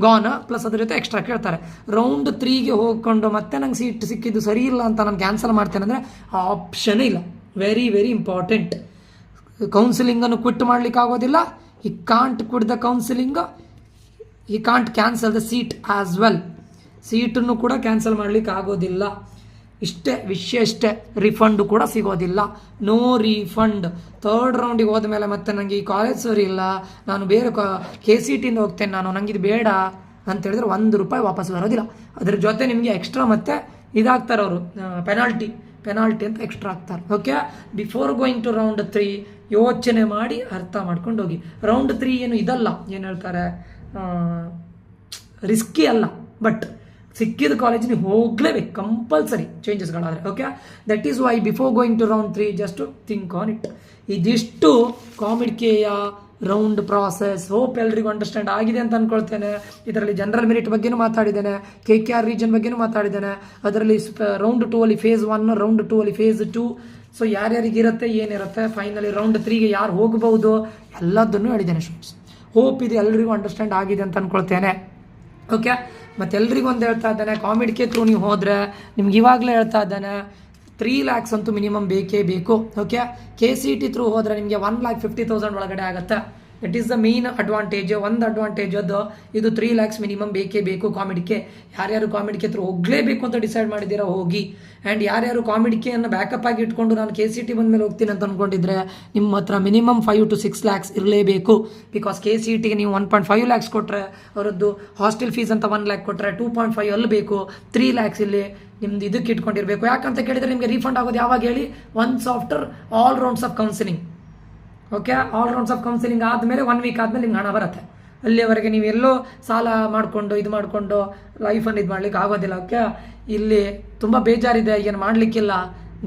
ಗಾನ್ ಪ್ಲಸ್ ಅದ್ರ ಜೊತೆ ಎಕ್ಸ್ಟ್ರಾ ಕೇಳ್ತಾರೆ. ರೌಂಡ್ 3ಗೆ ಹೋಗ್ಕೊಂಡು ಮತ್ತೆ ನಂಗೆ ಸೀಟ್ ಸಿಕ್ಕಿದ್ದು ಸರಿ ಇಲ್ಲ ಅಂತ ನಾನು ಕ್ಯಾನ್ಸಲ್ ಮಾಡ್ತೇನೆ ಅಂದರೆ ಆ ಆಪ್ಷನೇ ಇಲ್ಲ. Very very important. ಕೌನ್ಸಿಲಿಂಗನ್ನು ಕ್ವಿಟ್ ಮಾಡಲಿಕ್ಕೆ ಆಗೋದಿಲ್ಲ. He can't quit the counselling, he can't cancel the seat as well. ಸೀಟನ್ನು ಕೂಡ ಕ್ಯಾನ್ಸಲ್ ಮಾಡಲಿಕ್ಕೆ ಆಗೋದಿಲ್ಲ. ಇಷ್ಟೇ ವಿಷಯ, ಇಷ್ಟೇ. ರಿಫಂಡ್ ಕೂಡ ಸಿಗೋದಿಲ್ಲ, ನೋ ರೀಫಂಡ್. 3rd ರೌಂಡಿಗೆ ಹೋದ ಮೇಲೆ ಮತ್ತೆ ನನಗೆ ಈ ಕಾಲೇಜ್ ಸರಿ ಇಲ್ಲ, ನಾನು ಬೇರೆ KCTಯಿಂದ ಹೋಗ್ತೇನೆ, ನನಗೆ ಇದು ಬೇಡ ಅಂತ ಹೇಳಿದ್ರೆ ₹1 ವಾಪಸ್ ಬರೋದಿಲ್ಲ. ಅದ್ರ ಜೊತೆ ನಿಮಗೆ ಎಕ್ಸ್ಟ್ರಾ ಮತ್ತೆ ಇದಾಗ್ತಾರೆ ಅವರು, ಪೆನಾಲ್ಟಿ ಅಂತ ಎಕ್ಸ್ಟ್ರಾ ಆಗ್ತಾರೆ. Okay, before going to round 3 ಯೋಚನೆ ಮಾಡಿ ಅರ್ಥ ಮಾಡ್ಕೊಂಡು ಹೋಗಿ. ರೌಂಡ್ 3 ಏನು ಇದಲ್ಲ, ಏನು ಹೇಳ್ತಾರೆ, ರಿಸ್ಕಿ ಅಲ್ಲ, ಬಟ್ ಸಿಕ್ಕಿದ ಕಾಲೇಜ್ ನೀವು ಹೋಗಲೇಬೇಕು ಕಂಪಲ್ಸರಿ ಚೇಂಜಸ್ಗಳಾದರೆ. Okay, that is why before going to round 3 just think on it. ಇದಿಷ್ಟು ಕಾಮಿಡ್ಕೆಯ ರೌಂಡ್ ಪ್ರಾಸೆಸ್. ಹೋಪ್ ಎಲ್ರಿಗೂ ಅಂಡರ್ಸ್ಟ್ಯಾಂಡ್ ಆಗಿದೆ ಅಂತ ಅಂದ್ಕೊಳ್ತೇನೆ. ಇದರಲ್ಲಿ ಜನರಲ್ ಮೆರಿಟ್ ಬಗ್ಗೆನೂ ಮಾತಾಡಿದ್ದೇನೆ, KKR ರೀಜನ್ ಬಗ್ಗೆನೂ ಮಾತಾಡಿದ್ದೇನೆ. ಅದರಲ್ಲಿ ರೌಂಡ್ 2 ಅಲ್ಲಿ ಫೇಸ್ 1, ರೌಂಡ್ 2 ಅಲ್ಲಿ ಫೇಸ್ 2. ಸೊ ಯಾರ್ಯಾರಿಗಿರುತ್ತೆ ಏನಿರುತ್ತೆ, ಫೈನಲಿ ರೌಂಡ್ 3ಗೆ ಯಾರು ಹೋಗಬಹುದು ಎಲ್ಲದನ್ನು ಹೇಳಿದ್ದೇನೆ ಸ್ಟೂಡೆಂಟ್ಸ್. ಹೋಪ್ ಇದು ಎಲ್ರಿಗೂ ಅಂಡರ್ಸ್ಟ್ಯಾಂಡ್ ಆಗಿದೆ ಅಂತ ಅಂದ್ಕೊಳ್ತೇನೆ. ಓಕೆ, ಮತ್ತು ಎಲ್ರಿಗೂ ಒಂದು ಹೇಳ್ತಾ ಇದ್ದಾನೆ, ಕಾಮಿಡ್ಕೆ ಥ್ರೂ ನೀವು ಹೋದರೆ ನಿಮ್ಗೆ ಇವಾಗಲೇ ಹೇಳ್ತಾ ಇದ್ದಾನೆ 3 lakhs ಅಂತೂ ಮಿನಿಮಮ್ ಬೇಕೇ ಬೇಕು. ಓಕೆ, KCET ಥ್ರೂ ಹೋದರೆ ನಿಮಗೆ 1,50,000 ಒಳಗಡೆ ಆಗುತ್ತೆ. It is the main advantage. ಒಂದು ಅಡ್ವಾಂಟೇಜ್ ಅದು ಇದು 3 lakhs ಮಿನಿಮಮ್ ಬೇಕೇ ಬೇಕು ಕಾಮಿಡ್ಕೆ. ಯಾರ್ಯಾರು ಕಾಮಿಡ್ಕೆ ಥ್ರೂ ಹೋಗಲೇಬೇಕು ಅಂತ ಡಿಸೈಡ್ ಮಾಡಿದ್ದೀರಾ ಹೋಗಿ. ಆ್ಯಂಡ್ ಯಾರ್ಯಾರು ಕಾಮಿಡ್ಕೆಯನ್ನು ಬ್ಯಾಕಪ್ ಆಗಿ ಇಟ್ಕೊಂಡು ನಾನು KCET ಬಂದಮೇಲೆ ಹೋಗ್ತೀನಿ ಅಂತ ಅಂದ್ಕೊಂಡಿದ್ರೆ ನಿಮ್ಮ ಹತ್ರ ಮಿನಿಮಮ್ 5 to 6 lakhs ಇರಲೇಬೇಕು. ಬಿಕಾಸ್ KCETಗೆ ನೀವು 1.5 lakhs ಕೊಟ್ಟರೆ ಅವರದ್ದು ಹಾಸ್ಟೆಲ್ ಫೀಸ್ ಅಂತ 1 lakh ಕೊಟ್ಟರೆ 2.5 ಅಲ್ಲಿ ಬೇಕು. 3 lakhs ಇಲ್ಲಿ ನಿಮ್ದು ಇದಕ್ಕೆ ಇಟ್ಕೊಂಡಿರಬೇಕು. ಯಾಕಂತ ಕೇಳಿದರೆ ನಿಮಗೆ ರೀಫಂಡ್ ಆಗೋದು ಯಾವಾಗ ಹೇಳಿ, once after all rounds of counselling. Okay, all rounds of counselling ಆದಮೇಲೆ 1 week ಆದಮೇಲೆ ನಿಮ್ಗೆ ಹಣ ಬರುತ್ತೆ. ಅಲ್ಲಿಯವರೆಗೆ ನೀವು ಎಲ್ಲೋ ಸಾಲ ಮಾಡಿಕೊಂಡು ಇದು ಮಾಡಿಕೊಂಡು ಲೈಫನ್ನು ಇದು ಮಾಡ್ಲಿಕ್ಕೆ ಆಗೋದಿಲ್ಲ. ಓಕೆ, ಇಲ್ಲಿ ತುಂಬ ಬೇಜಾರಿದೆ, ಏನು ಮಾಡಲಿಕ್ಕಿಲ್ಲ.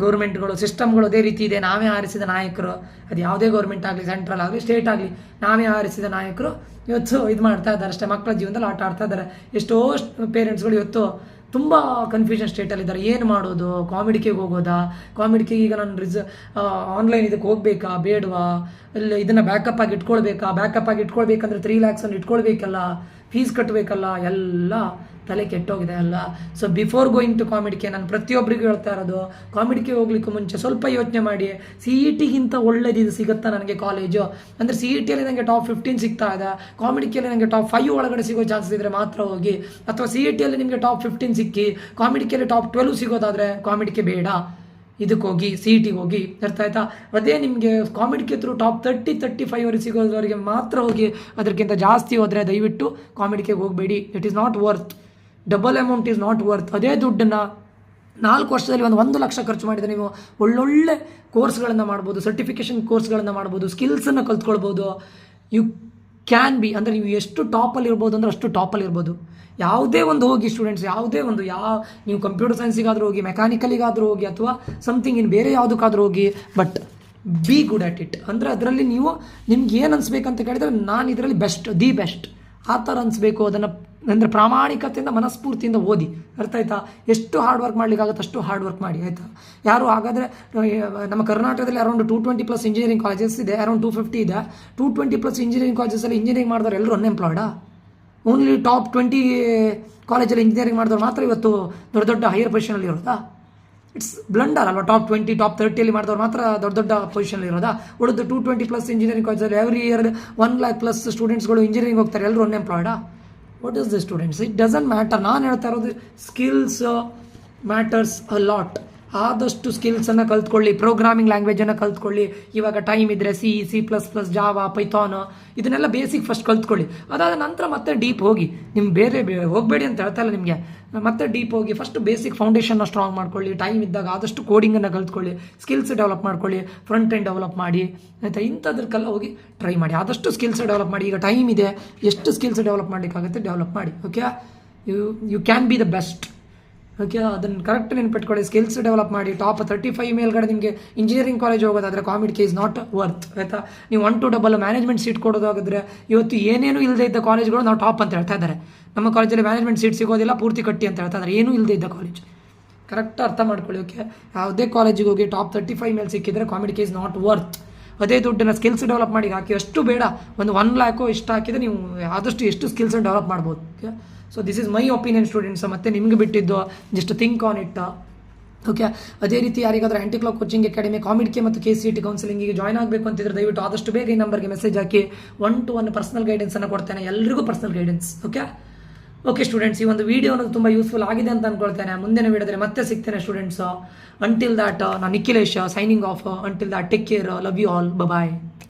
ಗೌರ್ಮೆಂಟ್ಗಳು ಸಿಸ್ಟಮ್ಗಳು ಅದೇ ರೀತಿ ಇದೆ. ನಾವೇ ಆರಿಸಿದ ನಾಯಕರು, ಅದು ಯಾವುದೇ ಗೌರ್ಮೆಂಟ್ ಆಗಲಿ, ಸೆಂಟ್ರಲ್ ಆಗಲಿ, ಸ್ಟೇಟ್ ಆಗಲಿ, ನಾವೇ ಆರಿಸಿದ ನಾಯಕರು ಇವತ್ತು ಇದು ಮಾಡ್ತಾ ಇದ್ದಾರೆ ಅಷ್ಟೇ. ಮಕ್ಕಳ ಜೀವನದಲ್ಲಿ ಆಟ ಆಡ್ತಾ ಇದ್ದಾರೆ. ಎಷ್ಟೋ ಪೇರೆಂಟ್ಸ್ಗಳು ಇವತ್ತು ತುಂಬ ಕನ್ಫ್ಯೂಷನ್ ಸ್ಟೇಟಲ್ಲಿದ್ದಾರೆ. ಏನು ಮಾಡೋದು, ಕಾಮಿಡ್ಕೆಗೆ ಹೋಗೋದಾ, ಕಾಮಿಡ್ಕೆಗೆ ಈಗ ನಾನು ಆನ್ಲೈನ್ ಇದಕ್ಕೆ ಹೋಗಬೇಕಾ ಬೇಡವಾ, ಇಲ್ಲ ಇದನ್ನು ಬ್ಯಾಕಪ್ ಆಗಿ ಇಟ್ಕೊಳ್ಬೇಕಾ, ಬ್ಯಾಕಪ್ ಆಗಿ ಇಟ್ಕೊಳ್ಬೇಕಂದ್ರೆ 3 lakhs ಇಟ್ಕೊಳ್ಬೇಕಲ್ಲ, ಫೀಸ್ ಕಟ್ಟಬೇಕಲ್ಲ, ಎಲ್ಲ ತಲೆ ಕೆಟ್ಟೋಗಿದೆ ಅಲ್ಲ. ಸೊ ಬಿಫೋರ್ ಗೋಯಿಂಗ್ ಟು ಕಾಮಿಡ್ಕೆ ನಾನು ಪ್ರತಿಯೊಬ್ಬರಿಗೂ ಹೇಳ್ತಾ ಇರೋದು, ಕಾಮಿಡ್ಕೆ ಹೋಗ್ಲಿಕ್ಕೆ ಮುಂಚೆ ಸ್ವಲ್ಪ ಯೋಚನೆ ಮಾಡಿ. CETಗಿಂತ ಒಳ್ಳೇದಿದು ಸಿಗುತ್ತಾ ನನಗೆ ಕಾಲೇಜು ಅಂದರೆ CETಯಲ್ಲಿ ನನಗೆ ಟಾಪ್ 15 ಸಿಗ್ತಾ ಇದೆ, ಕಾಮಿಡ್ಕೆಯಲ್ಲಿ ನನಗೆ ಟಾಪ್ 5 ಒಳಗಡೆ ಸಿಗೋ ಚಾನ್ಸಸ್ ಇದ್ದರೆ ಮಾತ್ರ ಹೋಗಿ. ಅಥವಾ CETಯಲ್ಲಿ ನಿಮಗೆ ಟಾಪ್ 15 ಸಿಕ್ಕಿ ಕಾಮಿಡ್ಕೆಯಲ್ಲಿ ಟಾಪ್ 12 ಸಿಗೋದಾದರೆ ಕಾಮಿಡ್ಕೆ ಬೇಡ, ಇದಕ್ಕೆ ಹೋಗಿ CETಗೆ ಹೋಗಿ. ಅರ್ಥ ಆಯ್ತಾ? ಅದೇ ನಿಮಗೆ ಕಾಮಿಡ್ಕೆ ಥ್ರೂ ಟಾಪ್ 30-35 ಸಿಗೋದವರೆಗೆ ಮಾತ್ರ ಹೋಗಿ. ಅದಕ್ಕಿಂತ ಜಾಸ್ತಿ ಹೋದರೆ ದಯವಿಟ್ಟು ಕಾಮಿಡ್ಕೆಗೆ ಹೋಗಬೇಡಿ. It is not worth. Double amount is not worth. ಅದೇ ದುಡ್ಡನ್ನು 4 ವರ್ಷದಲ್ಲಿ 1 ಲಕ್ಷ ಖರ್ಚು ಮಾಡಿದರೆ ನೀವು ಒಳ್ಳೊಳ್ಳೆ ಕೋರ್ಸ್ಗಳನ್ನು ಮಾಡ್ಬೋದು, ಸರ್ಟಿಫಿಕೇಷನ್ ಕೋರ್ಸ್ಗಳನ್ನು ಮಾಡ್ಬೋದು, ಸ್ಕಿಲ್ಸನ್ನು ಕಲ್ತ್ಕೊಳ್ಬೋದು. ಯು ಕ್ಯಾನ್ ಬಿ ಅಂದರೆ ನೀವು ಎಷ್ಟು ಟಾಪಲ್ಲಿ ಇರ್ಬೋದು ಅಂದರೆ ಅಷ್ಟು ಟಾಪಲ್ಲಿ ಇರ್ಬೋದು. ಯಾವುದೇ ಒಂದು ಹೋಗಿ ಸ್ಟೂಡೆಂಟ್ಸ್, ಯಾವುದೇ ಒಂದು ನೀವು ಕಂಪ್ಯೂಟರ್ ಸೈನ್ಸಿಗಾದರೂ ಹೋಗಿ, ಮೆಕ್ಯಾನಿಕಲಿಗಾದರೂ ಹೋಗಿ, ಅಥವಾ ಸಮಥಿಂಗ್ ಇನ್ನು ಬೇರೆ ಯಾವುದಕ್ಕಾದರೂ ಹೋಗಿ, but be good at it. ಅಂದರೆ ಅದರಲ್ಲಿ ನಿಮ್ಗೆ ಏನು ಅನಿಸ್ಬೇಕಂತ ಕೇಳಿದರೆ ನಾನು ಇದರಲ್ಲಿ ದಿ ಬೆಸ್ಟ್ ಆ ಥರ ಅನಿಸ್ಬೇಕು. ಅದನ್ನು ಅಂದರೆ ಪ್ರಾಮಾಣಿಕತೆಯಿಂದ ಮನಸ್ಫೂರ್ತಿಯಿಂದ ಓದಿ. ಅರ್ಥ ಆಯ್ತಾ? ಎಷ್ಟು ಹಾರ್ಡ್ ವರ್ಕ್ ಮಾಡ್ಲಿಕ್ಕಾಗುತ್ತೆ ಅಷ್ಟು ಹಾರ್ಡ್ ವರ್ಕ್ ಮಾಡಿ. ಆಯಿತಾ? ಯಾರು ಹಾಗಾದರೆ ನಮ್ಮ ಕರ್ನಾಟಕದಲ್ಲಿ ಅರೌಂಡ್ 220+ ಇಂಜಿನಿಯರಿಂಗ್ ಕಾಲೇಜಸ್ ಇದೆ, ಅರೌಂಡ್ 250 ಇದೆ. 220+ ಇಂಜಿನಿಯರಿಂಗ್ ಕಾಲೇಜಸಲ್ಲಿ ಇಂಜಿನಿಯರಿಂಗ್ ಮಾಡಿದವರು ಎಲ್ಲರೂ ಅನ್ಎಂಪ್ಲಾಯ್ಡಾ? ಓನ್ಲಿ ಟಾಪ್ 20 ಕಾಲೇಜಲ್ಲಿ ಇಂಜಿನಿಯರಿಂಗ್ ಮಾಡಿದವ್ರು ಮಾತ್ರ ಇವತ್ತು ದೊಡ್ಡ ದೊಡ್ಡ ಹೈಯರ್ ಪೊಸಿಷನಲ್ಲಿ ಇರೋದಾ? ಇಟ್ಸ್ ಬ್ಲಂಡರ್ ಅಲ್ವಾ? ಟಾಪ್ 20 ಟಾಪ್ 30 ಮಾಡಿದವ್ರು ಮಾತ್ರ ದೊಡ್ಡ ದೊಡ್ಡ ಪೊಸಿಷನಲ್ಲಿ ಇರೋದಾ? ಉಳಿದು 220+ ಇಂಜಿನಿಯರಿಂಗ್ ಕಾಲೇಜಲ್ಲಿ ಎವ್ರಿ ಇಯರ್ 1 lakh+ ಸ್ಟೂಡೆಂಟ್ಸ್ಗಳು ಇಂಜಿನಿಯರಿಂಗ್ ಹೋಗ್ತಾರೆ, ಎಲ್ಲರೂ ಅನ್ಎಂಪ್ಲಾಯ್ಡಾ? What is the students? It doesn't matter. ನಾನು ಹೇಳ್ತಾ ಇರೋದು ಸ್ಕಿಲ್ಸ್ ಮ್ಯಾಟರ್ಸ್ ಅ ಲಾಟ್. ಆದಷ್ಟು ಸ್ಕಿಲ್ಸನ್ನು ಕಲ್ತ್ಕೊಳ್ಳಿ, ಪ್ರೋಗ್ರಾಮಿಂಗ್ ಲ್ಯಾಂಗ್ವೇಜನ್ನು ಕಲ್ತ್ಕೊಳ್ಳಿ. ಇವಾಗ ಟೈಮ್ ಇದ್ದರೆ C++, ಜಾವಾ, ಪೈಥಾನ್ ಇದನ್ನೆಲ್ಲ ಬೇಸಿಕ್ ಫಸ್ಟ್ ಕಲ್ತ್ಕೊಳ್ಳಿ. ಅದಾದ ನಂತರ ಮತ್ತೆ ಡೀಪ್ ಹೋಗಿ. ನಿಮ್ಗೆ ಬೇರೆ ಹೋಗಬೇಡಿ ಅಂತ ಹೇಳ್ತಾ ಇಲ್ಲ ನಿಮಗೆ. ಮತ್ತೆ ಡೀಪ್ ಹೋಗಿ ಫಸ್ಟ್ ಬೇಸಿಕ್ ಫೌಂಡೇಶನ್ನ ಸ್ಟ್ರಾಂಗ್ ಮಾಡ್ಕೊಳ್ಳಿ. ಟೈಮ್ ಇದ್ದಾಗ ಆದಷ್ಟು ಕೋಡಿಂಗನ್ನು ಕಲ್ತ್ಕೊಳ್ಳಿ, ಸ್ಕಿಲ್ಸ್ ಡೆವಲಪ್ ಮಾಡ್ಕೊಳ್ಳಿ, ಫ್ರಂಟ್ ಎಂಡ್ ಡೆವಲಪ್ ಮಾಡಿ. ಆಯಿತಾ? ಇಂಥದ್ರಕ್ಕೆಲ್ಲ ಹೋಗಿ ಟ್ರೈ ಮಾಡಿ. ಆದಷ್ಟು ಸ್ಕಿಲ್ಸ್ ಡೆವಲಪ್ ಮಾಡಿ. ಈಗ ಟೈಮ್ ಇದೆ, ಎಷ್ಟು ಸ್ಕಿಲ್ಸ್ ಡೆವಲಪ್ ಮಾಡಲಿಕ್ಕಾಗುತ್ತೆ ಡೆವಲಪ್ ಮಾಡಿ. Okay, you can be the best. Okay, ಅದನ್ನು ಕರೆಕ್ಟ್ ನೆನ್ಪಿಟ್ಕೊಳ್ಳಿ. ಸ್ಕಿಲ್ಸ್ ಡೆವಲಪ್ ಮಾಡಿ. ಟಾಪ್ 35 ಮೇಲ್ಗಡೆ ನಿಮಗೆ ಇಂಜಿನಿಯರಿಂಗ್ ಕಾಲೇಜ್ ಹೋಗೋದಾದರೆ ಕಾಮಿಡ್ಕೆ ಈಸ್ ನಾಟ್ ವರ್ತ್. ಆಯಿತಾ? ನೀವು 1 to 2 ಮ್ಯಾನೇಜ್ಮೆಂಟ್ ಸೀಟ್ ಕೊಡೋದಾಗಿದ್ರೆ ಇವತ್ತು ಏನೇನು ಇಲ್ಲದೆ ಇದ್ದ ಕಾಲೇಜ್ಗಳು ನಾವು ಟಾಪ್ ಅಂತ ಹೇಳ್ತಾ ಇದ್ದಾರೆ. ನಮ್ಮ ಕಾಲೇಜಲ್ಲಿ ಮ್ಯಾನೇಜ್ಮೆಂಟ್ ಸೀಟ್ ಸಿಗೋದಿಲ್ಲ, ಪೂರ್ತಿ ಕಟ್ಟಿ ಅಂತ ಹೇಳ್ತಾ ಇದ್ದಾರೆ. ಏನೂ ಇಲ್ಲದೆ ಇದ್ದ ಕಾಲೇಜ್ ಕರೆಕ್ಟ್ ಅರ್ಥ ಮಾಡ್ಕೊಳ್ಳಿ. ಓಕೆ, ಯಾವುದೇ ಕಾಲೇಜಿಗೆ ಹೋಗಿ ಟಾಪ್ 35 ಮೇಲೆ ಸಿಕ್ಕಿದ್ರೆ ಕಾಮಿಡ್ಕೆ ಈಸ್ ನಾಟ್ ವರ್ತ್. ಅದೇ ದುಡ್ಡನ್ನು ಸ್ಕಿಲ್ಸ್ ಡೆವಲಪ್ ಮಾಡಿ ಹಾಕಿ. ಅಷ್ಟು ಬೇಡ, ಒಂದು 1 lakh ಇಷ್ಟು ಹಾಕಿದರೆ ನೀವು ಆದಷ್ಟು ಎಷ್ಟು ಸ್ಕಿಲ್ಸನ್ನು ಡೆವಲಪ್ ಮಾಡ್ಬೋದು. Okay, so this is my opinion students. ಮತ್ತು ನಿಮಗೆ ಬಿಟ್ಟಿದ್ದು, just think on it. Okay, ಅದೇ ರೀತಿ ಯಾರಿಗಾದ್ರೂ ಆ್ಯಂಟಿ-ಕ್ಲಾಕ್ ಕೋಚಿಂಗ್ ಅಕಾಡೆಮಿ ಕಾಮಿಡ್ಕೆ ಮತ್ತು KCET ಕೌನ್ಸಿಲಿಂಗಿಗೆ ಜಾಯ್ನ್ ಆಗಬೇಕು ಅಂತಿದ್ರೆ ದಯವಿಟ್ಟು ಆದಷ್ಟು ಬೇಗ ಈ ನಂಬರ್ಗೆ ಮೆಸೇಜ್ ಹಾಕಿ. 1-to-1 ಪರ್ಸನಲ್ ಗೈಡೆನ್ಸನ್ನು ಕೊಡ್ತೇನೆ, ಎಲ್ರಿಗೂ ಪರ್ಸನಲ್ ಗೈಡೆನ್ಸ್. ಓಕೆ ಸ್ಟೂಡೆಂಟ್ಸ್, ಈ ಒಂದು ವಿಡಿಯೋ ಅನ್ನೋದು ತುಂಬ ಯೂಸ್ಫುಲ್ ಆಗಿದೆ ಅಂತ ಅಂದ್ಕೊಳ್ತೇನೆ. ಮುಂದಿನ ವಿಡಿಯೋದಲ್ಲಿ ಮತ್ತೆ ಸಿಗ್ತೇನೆ ಸ್ಟೂಡೆಂಟ್ಸ್. ಅಂಟಿಲ್ ದ್ಯಾಟ್ ನಾನು Nikhilesh signing off. Until that take care, love you all, bye.